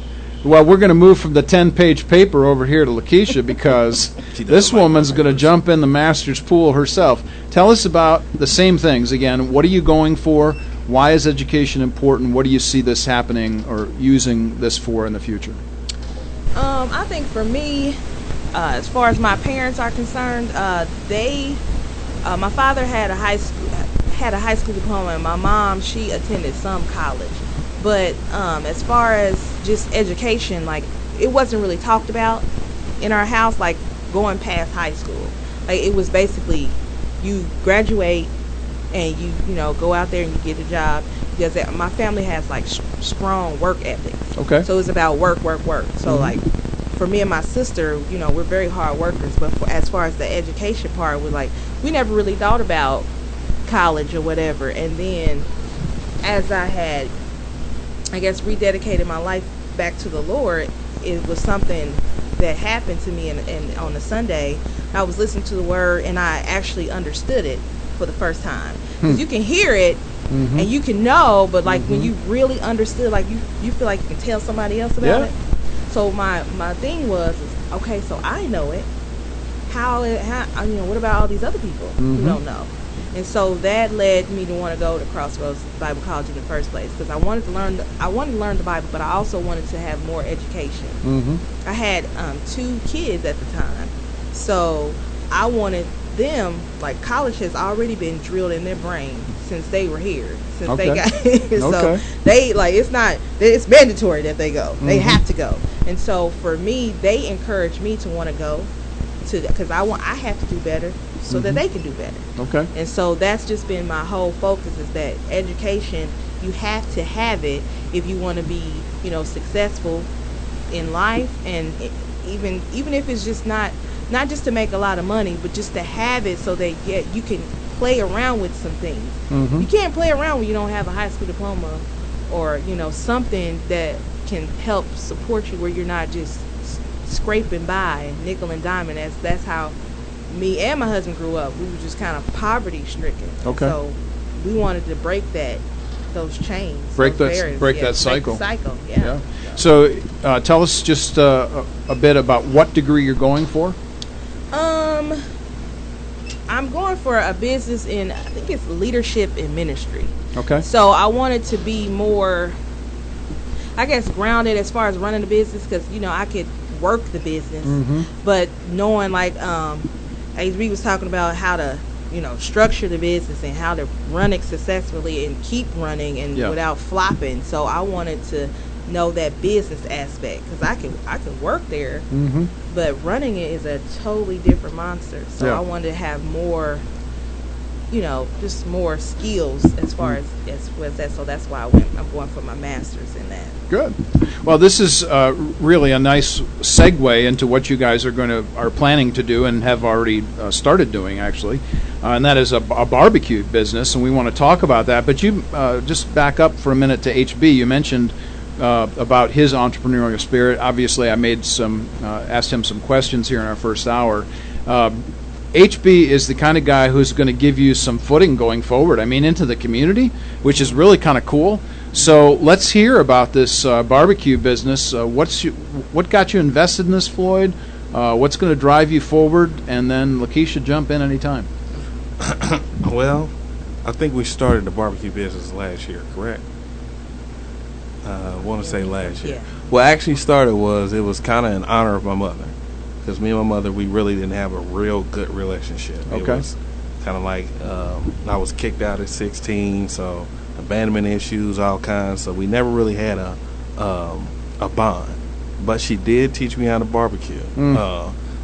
Well, we're going to move from the 10-page paper over here to Lakisha because She doesn't this like woman's my going to papers. jump in the master's pool herself. Tell us about the same things. Again, what are you going for? Why is education important? What do you see this happening or using this for in the future? I think for me, as far as my parents are concerned, my father had a high school diploma, and my mom, she attended some college. But as far as just education, like, it wasn't really talked about in our house, like going past high school. Like, it was basically you graduate and you go out there and you get a job, because my family has like strong work ethics. Okay. So it's about work. So like for me and my sister, we're very hard workers, but as far as the education part, we never really thought about college or whatever. And then as I had, I guess, rededicated my life back to the Lord, it was something that happened to me and on a Sunday. I was listening to the Word and I actually understood it for the first time. Because you can hear it and you can know, but like when you really understood, like you feel like you can tell somebody else about it. So my thing was, okay, so I know it. How what about all these other people who don't know? And so that led me to want to go to Crossroads Bible College in the first place, because I wanted to learn the Bible, but I also wanted to have more education. I had 2 kids at the time, so I wanted them, like, college has already been drilled in their brain since they were here, since they got here. So they, like, it's mandatory that they go. They have to go. And so for me, they encouraged me to want to go to, because I have to do better so that they can do better. Okay. And so that's just been my whole focus, is that education, you have to have it if you want to be, successful in life, and even if it's just not just to make a lot of money, but just to have it so that you can play around with some things. You can't play around when you don't have a high school diploma or something that can help support you where you're not just scraping by nickel and diamond. That's how me and my husband grew up. We were just kind of poverty stricken. Okay. So we wanted to break those chains, break those that barriers. break that cycle. Break the cycle. Yeah. So tell us just a bit about what degree you're going for. I'm going for a business in, I think it's leadership and ministry. Okay. So I wanted to be more, I guess, grounded as far as running the business, because I could work the business, but knowing like HB was talking about how to structure the business and how to run it successfully and keep running and without flopping. So I wanted to know that business aspect, because I can work there, but running it is a totally different monster. So I wanted to have more, just more skills as far as that. So that's why I'm going for my master's in that. Good. Well, this is really a nice segue into what you guys are planning to do and have already started doing, actually, and that is a barbecue business, and we want to talk about that. But you just back up for a minute to HB. You mentioned about his entrepreneurial spirit. Obviously, I made asked him some questions here in our first hour. HB is the kind of guy who's going to give you some footing going forward. I mean, into the community, which is really kind of cool. So let's hear about this barbecue business. What got you invested in this, Floyd? What's going to drive you forward? And then Lakisha, jump in anytime. Well, I think we started the barbecue business last year, correct? I want to say last year. Yeah. What actually started it was kind of in honor of my mother, because me and my mother, we really didn't have a real good relationship. Okay. It was kind of like I was kicked out at 16, so abandonment issues, all kinds. So we never really had a bond. But she did teach me how to barbecue.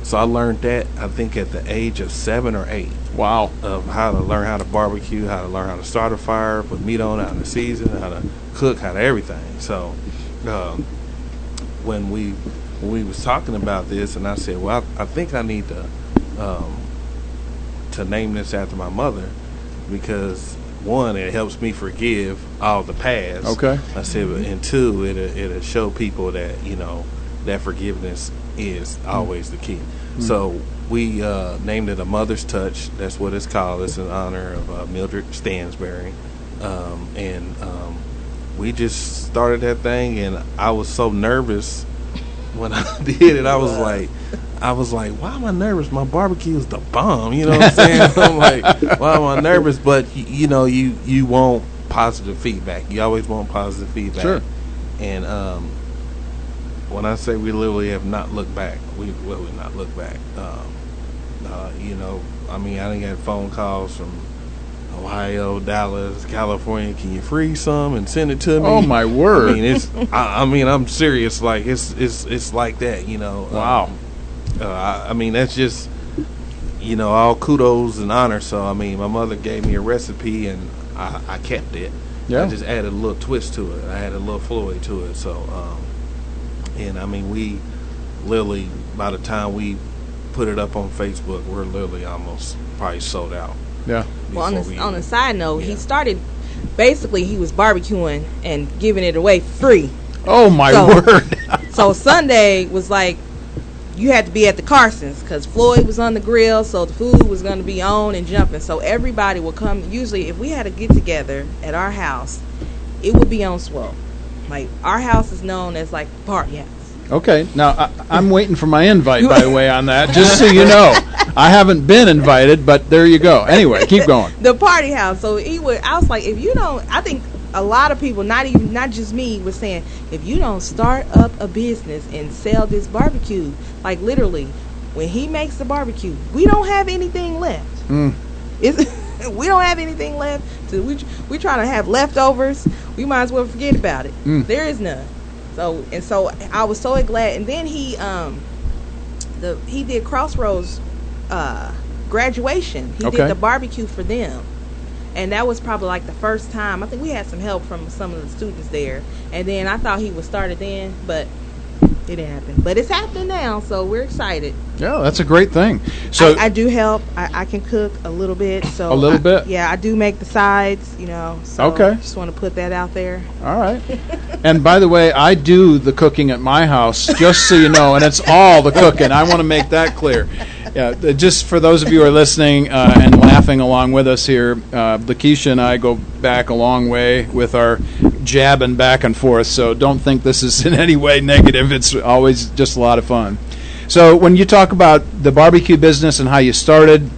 So I learned that, I think, at the age of 7 or 8. Wow. Of how to learn how to barbecue, how to learn how to start a fire, put meat on it, how to season, how to cook, how to everything. So when we was talking about this, and I said, well, I think I need to name this after my mother, because one, it helps me forgive all the past. Okay. I said, and two, it'll show people that that forgiveness is always the key. So we named it A Mother's Touch. That's what it's called. It's in honor of Mildred Stansberry. And we just started that thing, and I was so nervous when I did it. I was like, why am I nervous? My barbecue is the bomb. You know what I'm saying? I'm like, why am I nervous? But you want positive feedback. You always want positive feedback. Sure. And when I say we literally have not looked back, we will not look back. I mean, I done got phone calls from Ohio, Dallas, California. Can you freeze some and send it to me? Oh my word! I mean, it's. I mean, I'm serious. Like it's like that. Wow. I mean, that's just all kudos and honor. So I mean, my mother gave me a recipe, and I kept it. Yeah. I just added a little twist to it. I added a little Floyd to it. So, and I mean, we literally, by the time we put it up on Facebook, we're literally almost probably sold out. Yeah. Well, on a side note, he started, basically he was barbecuing and giving it away free. Oh my word! So Sunday was like, you had to be at the Carsons, because Floyd was on the grill, so the food was going to be on and jumping. So everybody would come. Usually, if we had a get together at our house, it would be on swole. Like, our house is known as like party house. Okay, now I'm waiting for my invite, by the way, on that, just so you know. I haven't been invited, but there you go. Anyway, keep going. The party house. So I was like, if you don't, I think a lot of people, not just me, was saying, if you don't start up a business and sell this barbecue, like literally, when he makes the barbecue, we don't have anything left. We don't have anything left. So we trying to have leftovers. We might as well forget about it. There is none. So I was so glad. And then he did Crossroads graduation. He did the barbecue for them, and that was probably like the first time. I think we had some help from some of the students there. And then I thought he would start it then, but It didn't happen, but it's happening now, so we're excited. Yeah, that's a great thing. So I do help. I can cook a little bit. So a little bit? Yeah, I do make the sides, So okay. Just want to put that out there. All right. And by the way, I do the cooking at my house, just so you know, and it's all the cooking. I want to make that clear. Yeah, just for those of you who are listening and laughing along with us here, Lakisha and I go back a long way with our jabbing back and forth, so don't think this is in any way negative. It's always just a lot of fun. So when you talk about the barbecue business and how you started,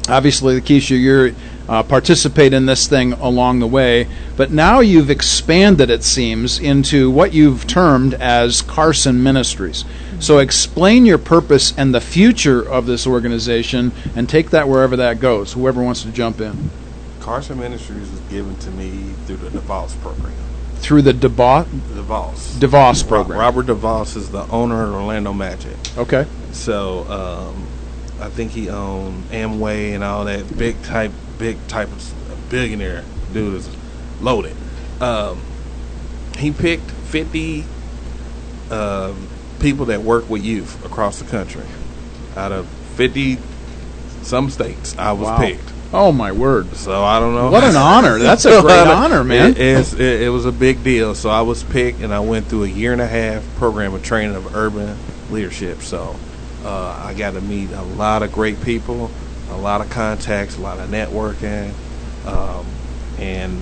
obviously, Lakisha, you're participate in this thing along the way, but now you've expanded, it seems, into what you've termed as Carson Ministries. So explain your purpose and the future of this organization, and take that wherever that goes, whoever wants to jump in. Carson Ministries was given to me through the DeVos program. Through the DeVos program. Robert DeVos is the owner of Orlando Magic. Okay. So I think he owned Amway and all that big type of billionaire dude is loaded. He picked 50 people that work with youth across the country. Out of 50 some states, I was picked. Oh my word! So I don't know. What an honor! That's a great honor, man. It was a big deal. So I was picked, and I went through a 1.5-year program of training of urban leadership. So I got to meet a lot of great people, a lot of contacts, a lot of networking, and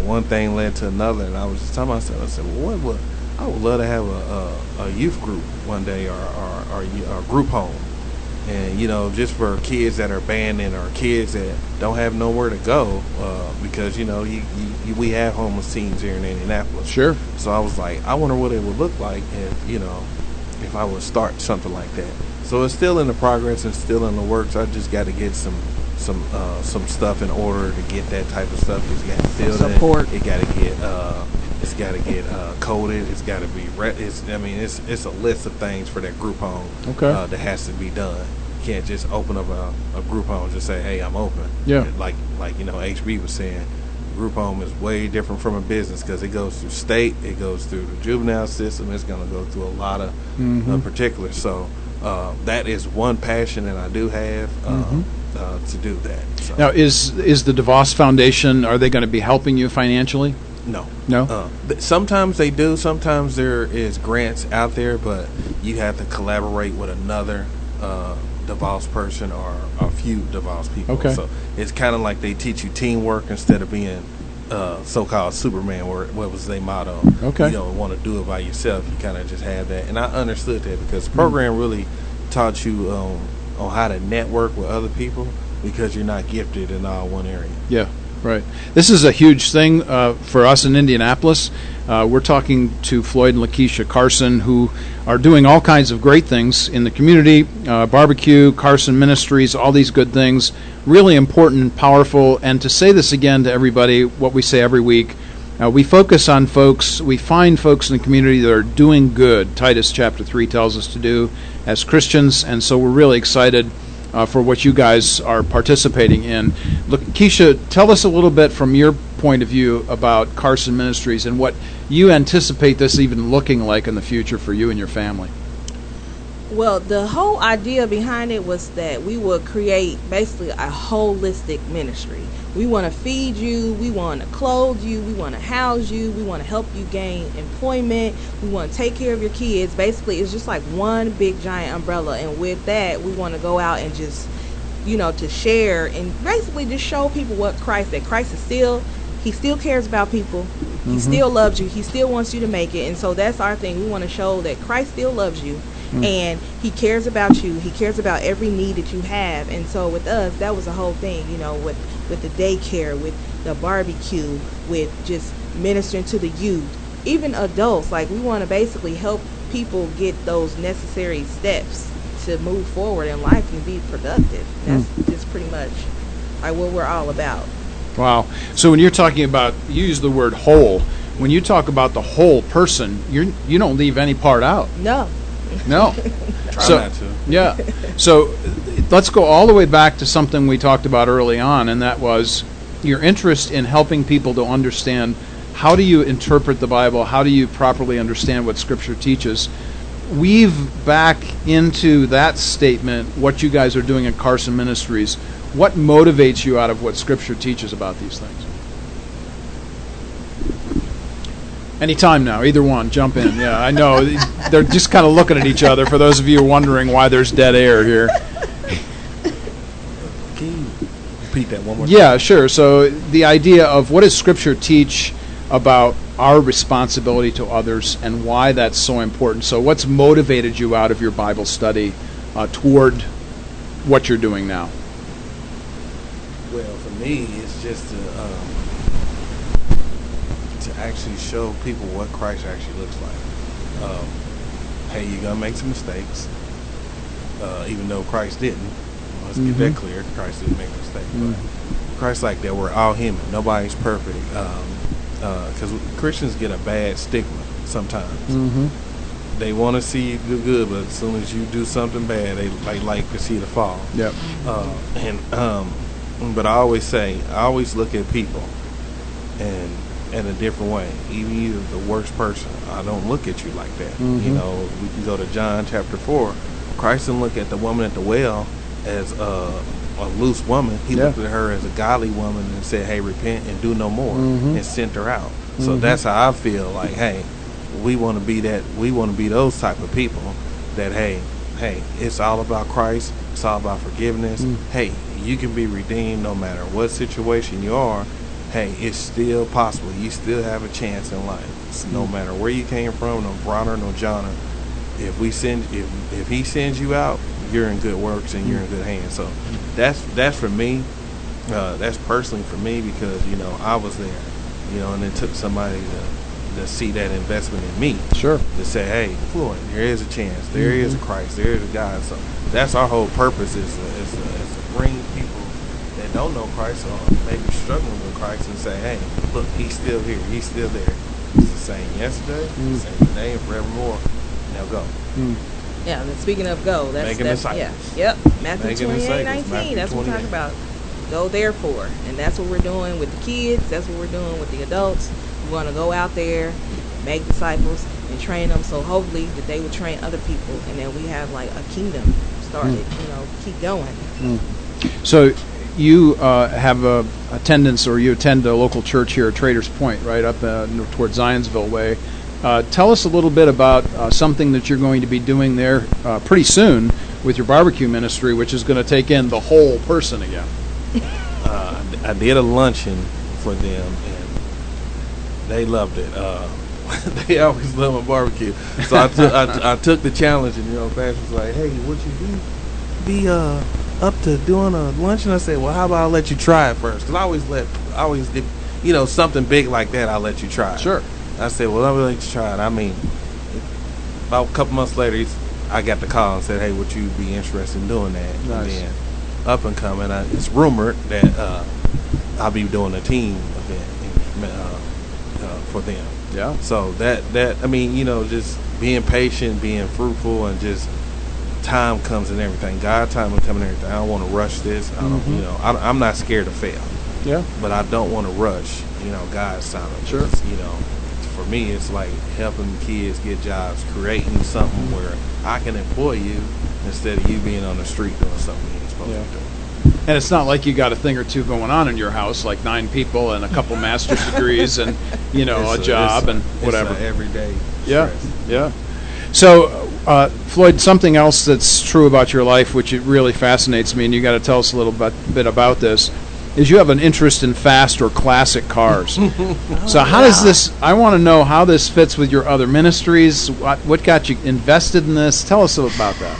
one thing led to another. And I was just telling myself, I said, well, I would love to have a youth group one day, or a group home. And, just for kids that are abandoned or kids that don't have nowhere to go, because, we have homeless teens here in Indianapolis. Sure. So I was like, I wonder what it would look like if I would start something like that. So it's still in the progress and still in the works. I just got to get some stuff in order to get that type of stuff. It's got to fill support. It got to get coded. It's got to be. It's a list of things for that group home. Okay. That has to be done. You can't just open up a group home and just say, "Hey, I'm open." Yeah. Like HB was saying, group home is way different from a business because it goes through state, it goes through the juvenile system. It's going to go through a lot of particulars. So that is one passion that I do have to do that. So. Now, is the DeVos Foundation, are they going to be helping you financially? No. Sometimes they do. Sometimes there is grants out there, but you have to collaborate with another DeVos person or a few DeVos people. Okay. So it's kind of like they teach you teamwork instead of being so-called Superman, what was their motto. Okay. You don't want to do it by yourself. You kind of just have that. And I understood that because the program really taught you on how to network with other people because you're not gifted in all one area. Yeah. Right. This is a huge thing for us in Indianapolis. We're talking to Floyde and Lakisha Carson, who are doing all kinds of great things in the community, barbecue, Carson Ministries, all these good things. Really important, powerful. And to say this again to everybody, what we say every week, we focus on folks, we find folks in the community that are doing good. Titus chapter 3 tells us to do as Christians. And so we're really excited for what you guys are participating in. Look, Keisha, tell us a little bit from your point of view about Carson Ministries and what you anticipate this even looking like in the future for you and your family. Well, the whole idea behind it was that we would create basically a holistic ministry. We want to feed you, we want to clothe you, we want to house you, we want to help you gain employment, we want to take care of your kids. Basically, it's just like one big giant umbrella, and with that, we want to go out and just, to share and basically just show people that Christ is still, he still cares about people, he still loves you, he still wants you to make it, and so that's our thing. We want to show that Christ still loves you. And he cares about you. He cares about every need that you have. And so with us, that was the whole thing, with the daycare, with the barbecue, with just ministering to the youth, even adults. Like, we want to basically help people get those necessary steps to move forward in life and be productive. That's just pretty much like what we're all about. Wow. So when you're talking about, you use the word whole. When you talk about the whole person, you don't leave any part out. No. Try not to. Yeah. So let's go all the way back to something we talked about early on, and that was your interest in helping people to understand how do you interpret the Bible, how do you properly understand what Scripture teaches. weave back into that statement what you guys are doing at Carson Ministries. What motivates you out of what Scripture teaches about these things? Anytime now, either one, jump in. Yeah, I know. They're just kind of looking at each other, for those of you wondering why there's dead air here. Can you repeat that one more time? Yeah, sure. So the idea of what does Scripture teach about our responsibility to others and why that's so important. So what's motivated you out of your Bible study toward what you're doing now? Well, for me, it's just to actually show people what Christ actually looks like. Hey, you're going to make some mistakes, even though Christ didn't. Let's get that clear. Christ didn't make a mistake. But Christ like that, we're all human. Nobody's perfect. Because Christians get a bad stigma sometimes. They want to see you do good, but as soon as you do something bad, they like to see the fall. Yep. But I always look at people and in a different way. Even you're the worst person, I don't look at you like that. You know, we can go to John chapter 4. Christ didn't look at the woman at the well as a loose woman. He looked at her as a godly woman and said, hey, repent and do no more, and sent her out. So that's how I feel. Like, hey, we want to be that. We want to be those type of people that, hey, it's all about Christ. It's all about forgiveness. Hey, you can be redeemed no matter what situation you are. Hey, it's still possible. You still have a chance in life. So no matter where you came from, no Bronner, no Johnner. If he sends you out, you're in good works and you're in good hands. So that's for me. That's personally for me because, you know, I was there, you know, and it took somebody to see that investment in me. Sure. To say, hey, Floyd, there is a chance. There is a Christ. There is a God. So that's our whole purpose is to bring people that don't know Christ or maybe struggling with Christ and say, hey, look, he's still here. He's still there. He's the same yesterday, the same today, and forevermore. Now go. Yeah, and speaking of go, that's disciples. Yep. Matthew 28:19. That's what we're talking about. Go therefore, and that's what we're doing with the kids. That's what we're doing with the adults. We want to go out there, make disciples, and train them. So hopefully that they will train other people, and then we have like a kingdom started. You know, keep going. So you have a attendance, or you attend a local church here at Traders Point, right up towards Zionsville way. Tell us a little bit about something that you're going to be doing there pretty soon with your barbecue ministry, which is going to take in the whole person again. I did a luncheon for them, and they loved it. They always love my barbecue, so I took the challenge, and Pastor was like, "Hey, would you be up to doing a luncheon?" I said, "Well, how about I let you try it first? Because if something big like that, I'll let you try it." Sure. I said, well, I'm willing to try it. I mean, about a couple months later, I got the call and said, hey, would you be interested in doing that? Nice. And then up and coming, it's rumored that I'll be doing a team event for them. Yeah. So just being patient, being fruitful, and just time comes and everything. God time will come and everything. I don't want to rush this. I don't, I'm not scared to fail. Yeah. But I don't want to rush, God's time. Sure. For me, it's like helping kids get jobs, creating something where I can employ you instead of you being on the street doing something you ain't supposed to be doing. And it's not like you got a thing or two going on in your house, like 9 people and a couple master's degrees and, a job and whatever. It's everyday stress. Yeah. So, Floyd, something else that's true about your life, which it really fascinates me, and you got to tell us a little bit about this, is you have an interest in fast or classic cars. So how does this, I want to know how this fits with your other ministries. What got you invested in this? Tell us about that.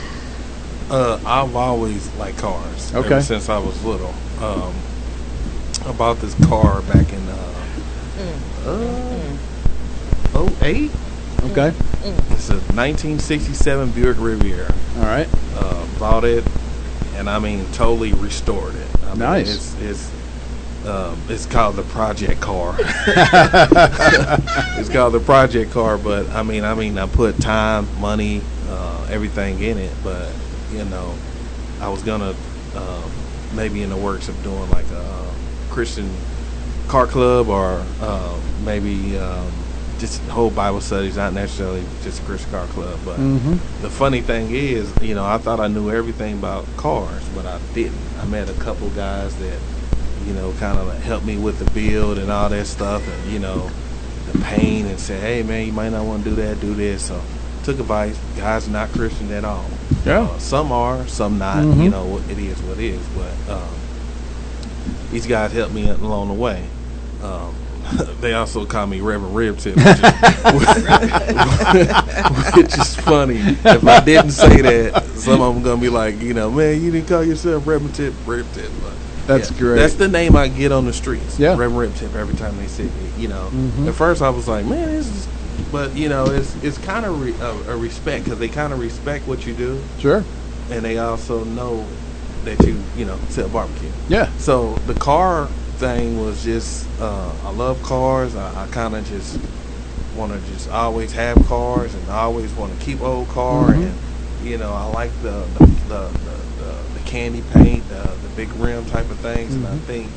I've always liked cars ever since I was little. I bought this car back in 08. Okay. It's a 1967 Buick Riviera. All right. Bought it, and totally restored it. Nice. It's called the project car. It's called the project car, but I put time, money, everything in it. But I was gonna maybe in the works of doing like a Christian car club, or maybe just hold Bible studies, not necessarily just a Christian car club. But Mm-hmm. the funny thing is, I thought I knew everything about cars, but I didn't. I met a couple guys that, kind of helped me with the build and all that stuff, and, the paint, and said, hey, man, you might not want to do that, do this. So took advice. Guys are not Christian at all. Yeah. Some are, some not. Mhm. It is what it is. But these guys helped me along the way. They also call me Reverend Rib Tip, which is funny. If I didn't say that, some of them going to be like, man, you didn't call yourself Reverend Tip, Rib Tip. But That's great. That's the name I get on the streets. Yeah. Reverend Rib Tip every time they see me. Mhm. At first I was like, man, this is, but it's kind of a respect, because they kind of respect what you do, Sure. and they also know that you sell barbecue. Yeah. So the car thing was just, I love cars. I kind of just want to just always have cars, and I always want to keep old car. Mhm. And I like the candy paint, the big rim type of things. And I think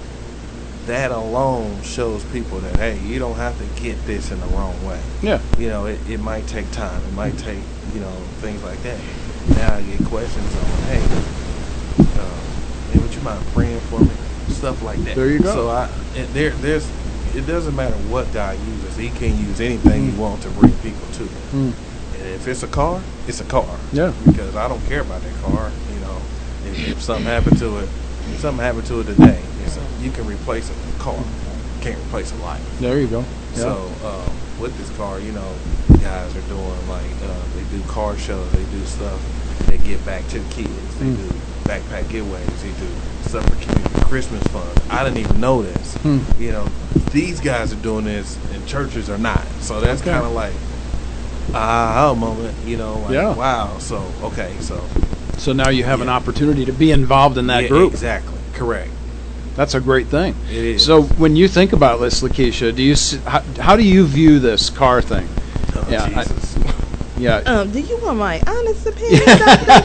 that alone shows people that, hey, you don't have to get this in the wrong way. Yeah. It might take time. It might take things like that. Now I get questions on, hey, would you mind praying for me? Stuff like that. There you go. So it doesn't matter what God uses. He can use anything he wants to bring people to him. And if it's a car, it's a car. Yeah. Because I don't care about that car. If something happened to it, today, you can replace a car. You can't replace a life. There you go. Yeah. So with this car, guys are doing like they do car shows, they do stuff. They give back to the kids. They do backpack giveaways. They do stuff for community Christmas fund. I didn't even know this. These guys are doing this, and churches are not. So that's kind of like aha moment. Yeah. Wow. So now you have an opportunity to be involved in that group. Exactly. Correct. That's a great thing. It is. So when you think about this, Lakisha, how do you view this car thing? Oh, Yeah, Jesus. Yeah. Do you want my honest opinion, Doctor?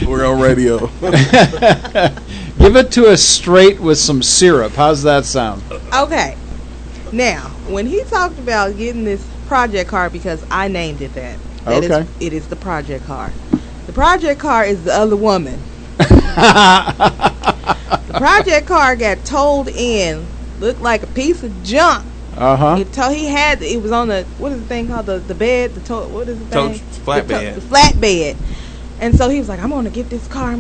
We're on radio. Give it to us straight with some syrup. How's that sound? Okay. Now, when he talked about getting this project car, because I named it that. Okay. It is the project car. The project car is the other woman. The project car got towed in, looked like a piece of junk. It was on the, what is the thing called, the bed, what is the thing? Flatbed. The flatbed. And so he was like, I'm going to get this car.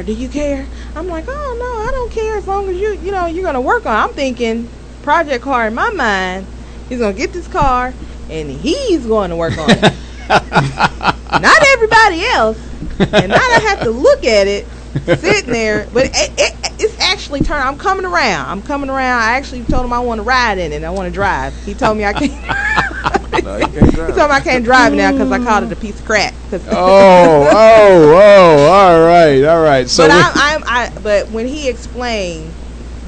Do you care? I'm like, oh, no, I don't care, as long as you're going to work on it. I'm thinking project car in my mind. He's going to get this car, and he's going to work on it. Not everybody else. And now I have to look at it sitting there, but it's actually turned. I'm coming around. I actually told him I want to ride in it. I want to drive. He told me I can't. No, you can't drive. He told me I can't drive now because I called it a piece of crap. All right. So, but when he explained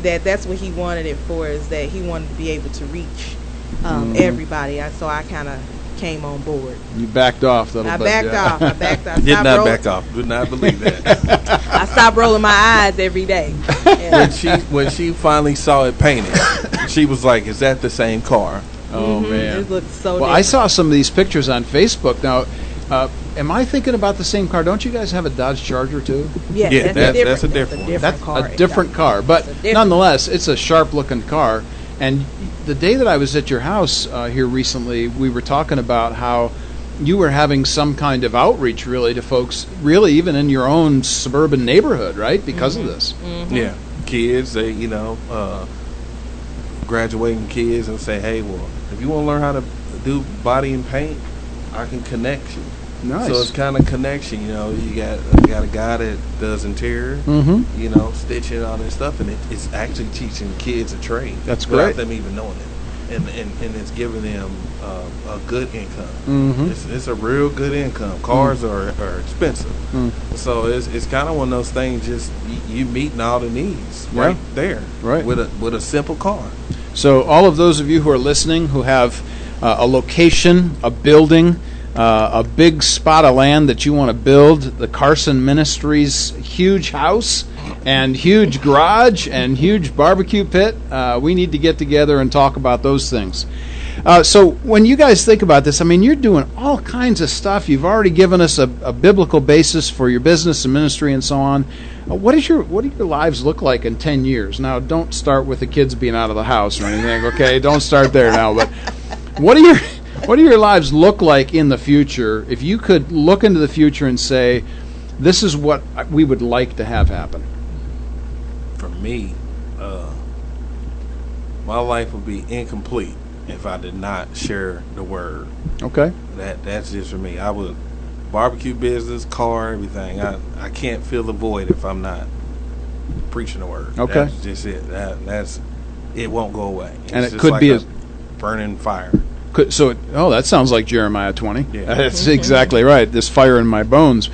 that's what he wanted it for, is that he wanted to be able to reach everybody. So I kind of came on board. You backed off a little bit. I backed off. Did not back off. Did not believe that. I stopped rolling my eyes every day. When she finally saw it painted, she was like, "Is that the same car?" Oh man, it looks so. Well, different. I saw some of these pictures on Facebook. Now, am I thinking about the same car? Don't you guys have a Dodge Charger too? Yeah, that's a different one. That's car. a different car, but nonetheless, it's a sharp-looking car. And the day that I was at your house here recently, we were talking about how you were having some kind of outreach, really, to folks, really even in your own suburban neighborhood, right? Because of this. Yeah, kids, they graduating kids, and say, hey, well, if you want to learn how to do body and paint, I can connect you. Nice. So it's kind of connection, you got a guy that does interior, stitching, all this stuff, and it's actually teaching kids a trade. That's without great. them even knowing it, and it's giving them a good income. It's a real good income. Cars are expensive, so it's kind of one of those things. Just you meeting all the needs right there, right, with a simple car. So all of those of you who are listening, who have a location, a building, a big spot of land that you want to build, the Carson Ministries huge house, and huge garage and huge barbecue pit. We need to get together and talk about those things. So when you guys think about this, I mean, you're doing all kinds of stuff. You've already given us a biblical basis for your business and ministry and so on. What do your lives look like in 10 years? Now, don't start with the kids being out of the house or anything, okay? Don't start there now. But what do your lives look like in the future? If you could look into the future and say, this is what we would like to have happen. For me, my life would be incomplete if I did not share the word. Okay. That's just for me. I would barbecue business, car, everything. I can't fill the void if I'm not preaching the word. Okay. That's just it. That's it. Won't go away. And it's it could like be a burning fire. That sounds like Jeremiah 20. Yeah. That's exactly right. This fire in my bones.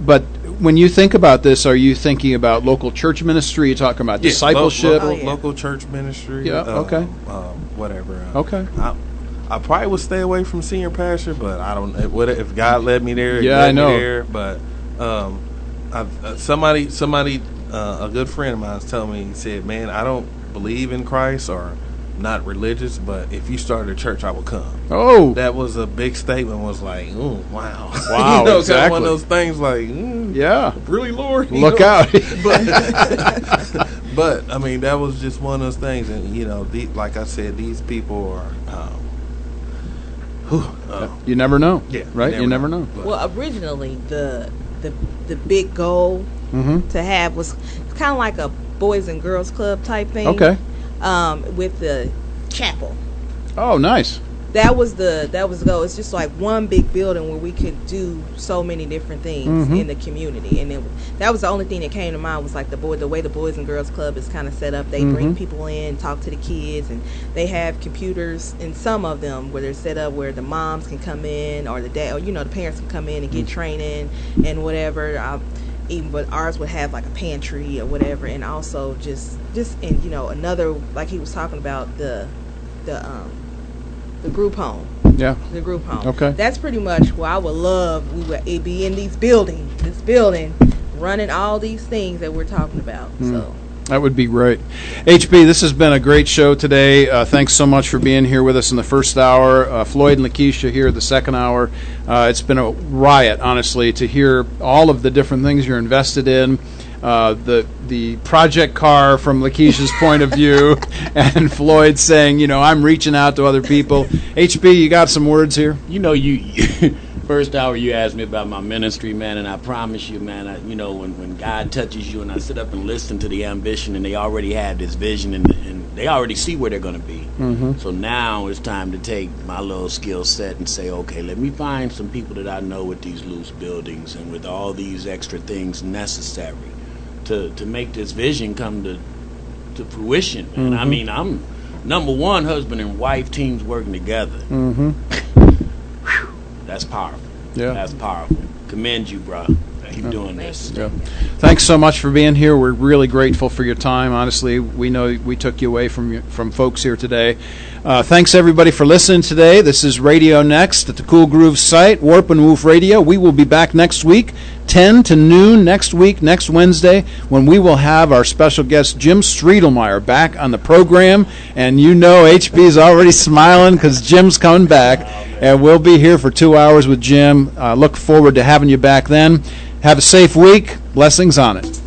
But when you think about this, are you thinking about local church ministry? You're talking about discipleship? Local church ministry. Yeah, okay. Whatever. Okay. I probably would stay away from senior pastor, but I don't. If God led me there, I know. Me there. But somebody, a good friend of mine told me, he said, "Man, I don't believe in Christ or not religious, but if you started a church, I will come." Oh, that was a big statement. Was like, "Oh, wow, wow!" You know, exactly. kind of one of those things. Like, yeah, really, Lord, look out. But I mean, that was just one of those things, and you know, like I said, these people are. You never know. Yeah, right. You never know. Well, originally the big goal to have was kind of like a Boys and Girls Club type thing. Okay. With the chapel. Oh, nice. That was the goal. It's just like one big building where we could do so many different things in the community, and that was the only thing that came to mind was like the way the Boys and Girls Club is kind of set up. They bring people in, talk to the kids, and they have computers in some of them where they're set up where the moms can come in or the dad, or the parents can come in and get training and whatever. But ours would have like a pantry or whatever, and also just in another, like he was talking about the group home. Yeah. The group home. Okay. That's pretty much what I would love. It'd be in this building, running all these things that we're talking about. So that would be great. HB, this has been a great show today. Thanks so much for being here with us in the first hour. Floyd and Lakisha here the second hour. It's been a riot, honestly, to hear all of the different things you're invested in. The project car from Lakisha's point of view, and Floyd saying, I'm reaching out to other people. HB, you got some words here? You first hour you asked me about my ministry, man, and I promise you, man, when God touches you and I sit up and listen to the ambition, and they already have this vision, and they already see where they're going to be. So now it's time to take my little skill set and say, okay, let me find some people that I know with these loose buildings and with all these extra things necessary to make this vision come to fruition, man. I mean, I'm number one, husband and wife teams working together. That's powerful. Yeah. That's powerful. Commend you, bro. Keep doing this. Yeah. Thanks so much for being here. We're really grateful for your time. Honestly, we know we took you away from folks here today. Thanks, everybody, for listening today. This is Radio Next at the Cool Groove site, Warp and Woof Radio. We will be back next week, 10 to noon next week, next Wednesday, when we will have our special guest, Jim Striedelmeyer, back on the program. And HB's already smiling because Jim's coming back. And we'll be here for 2 hours with Jim. Look forward to having you back then. Have a safe week. Blessings on it.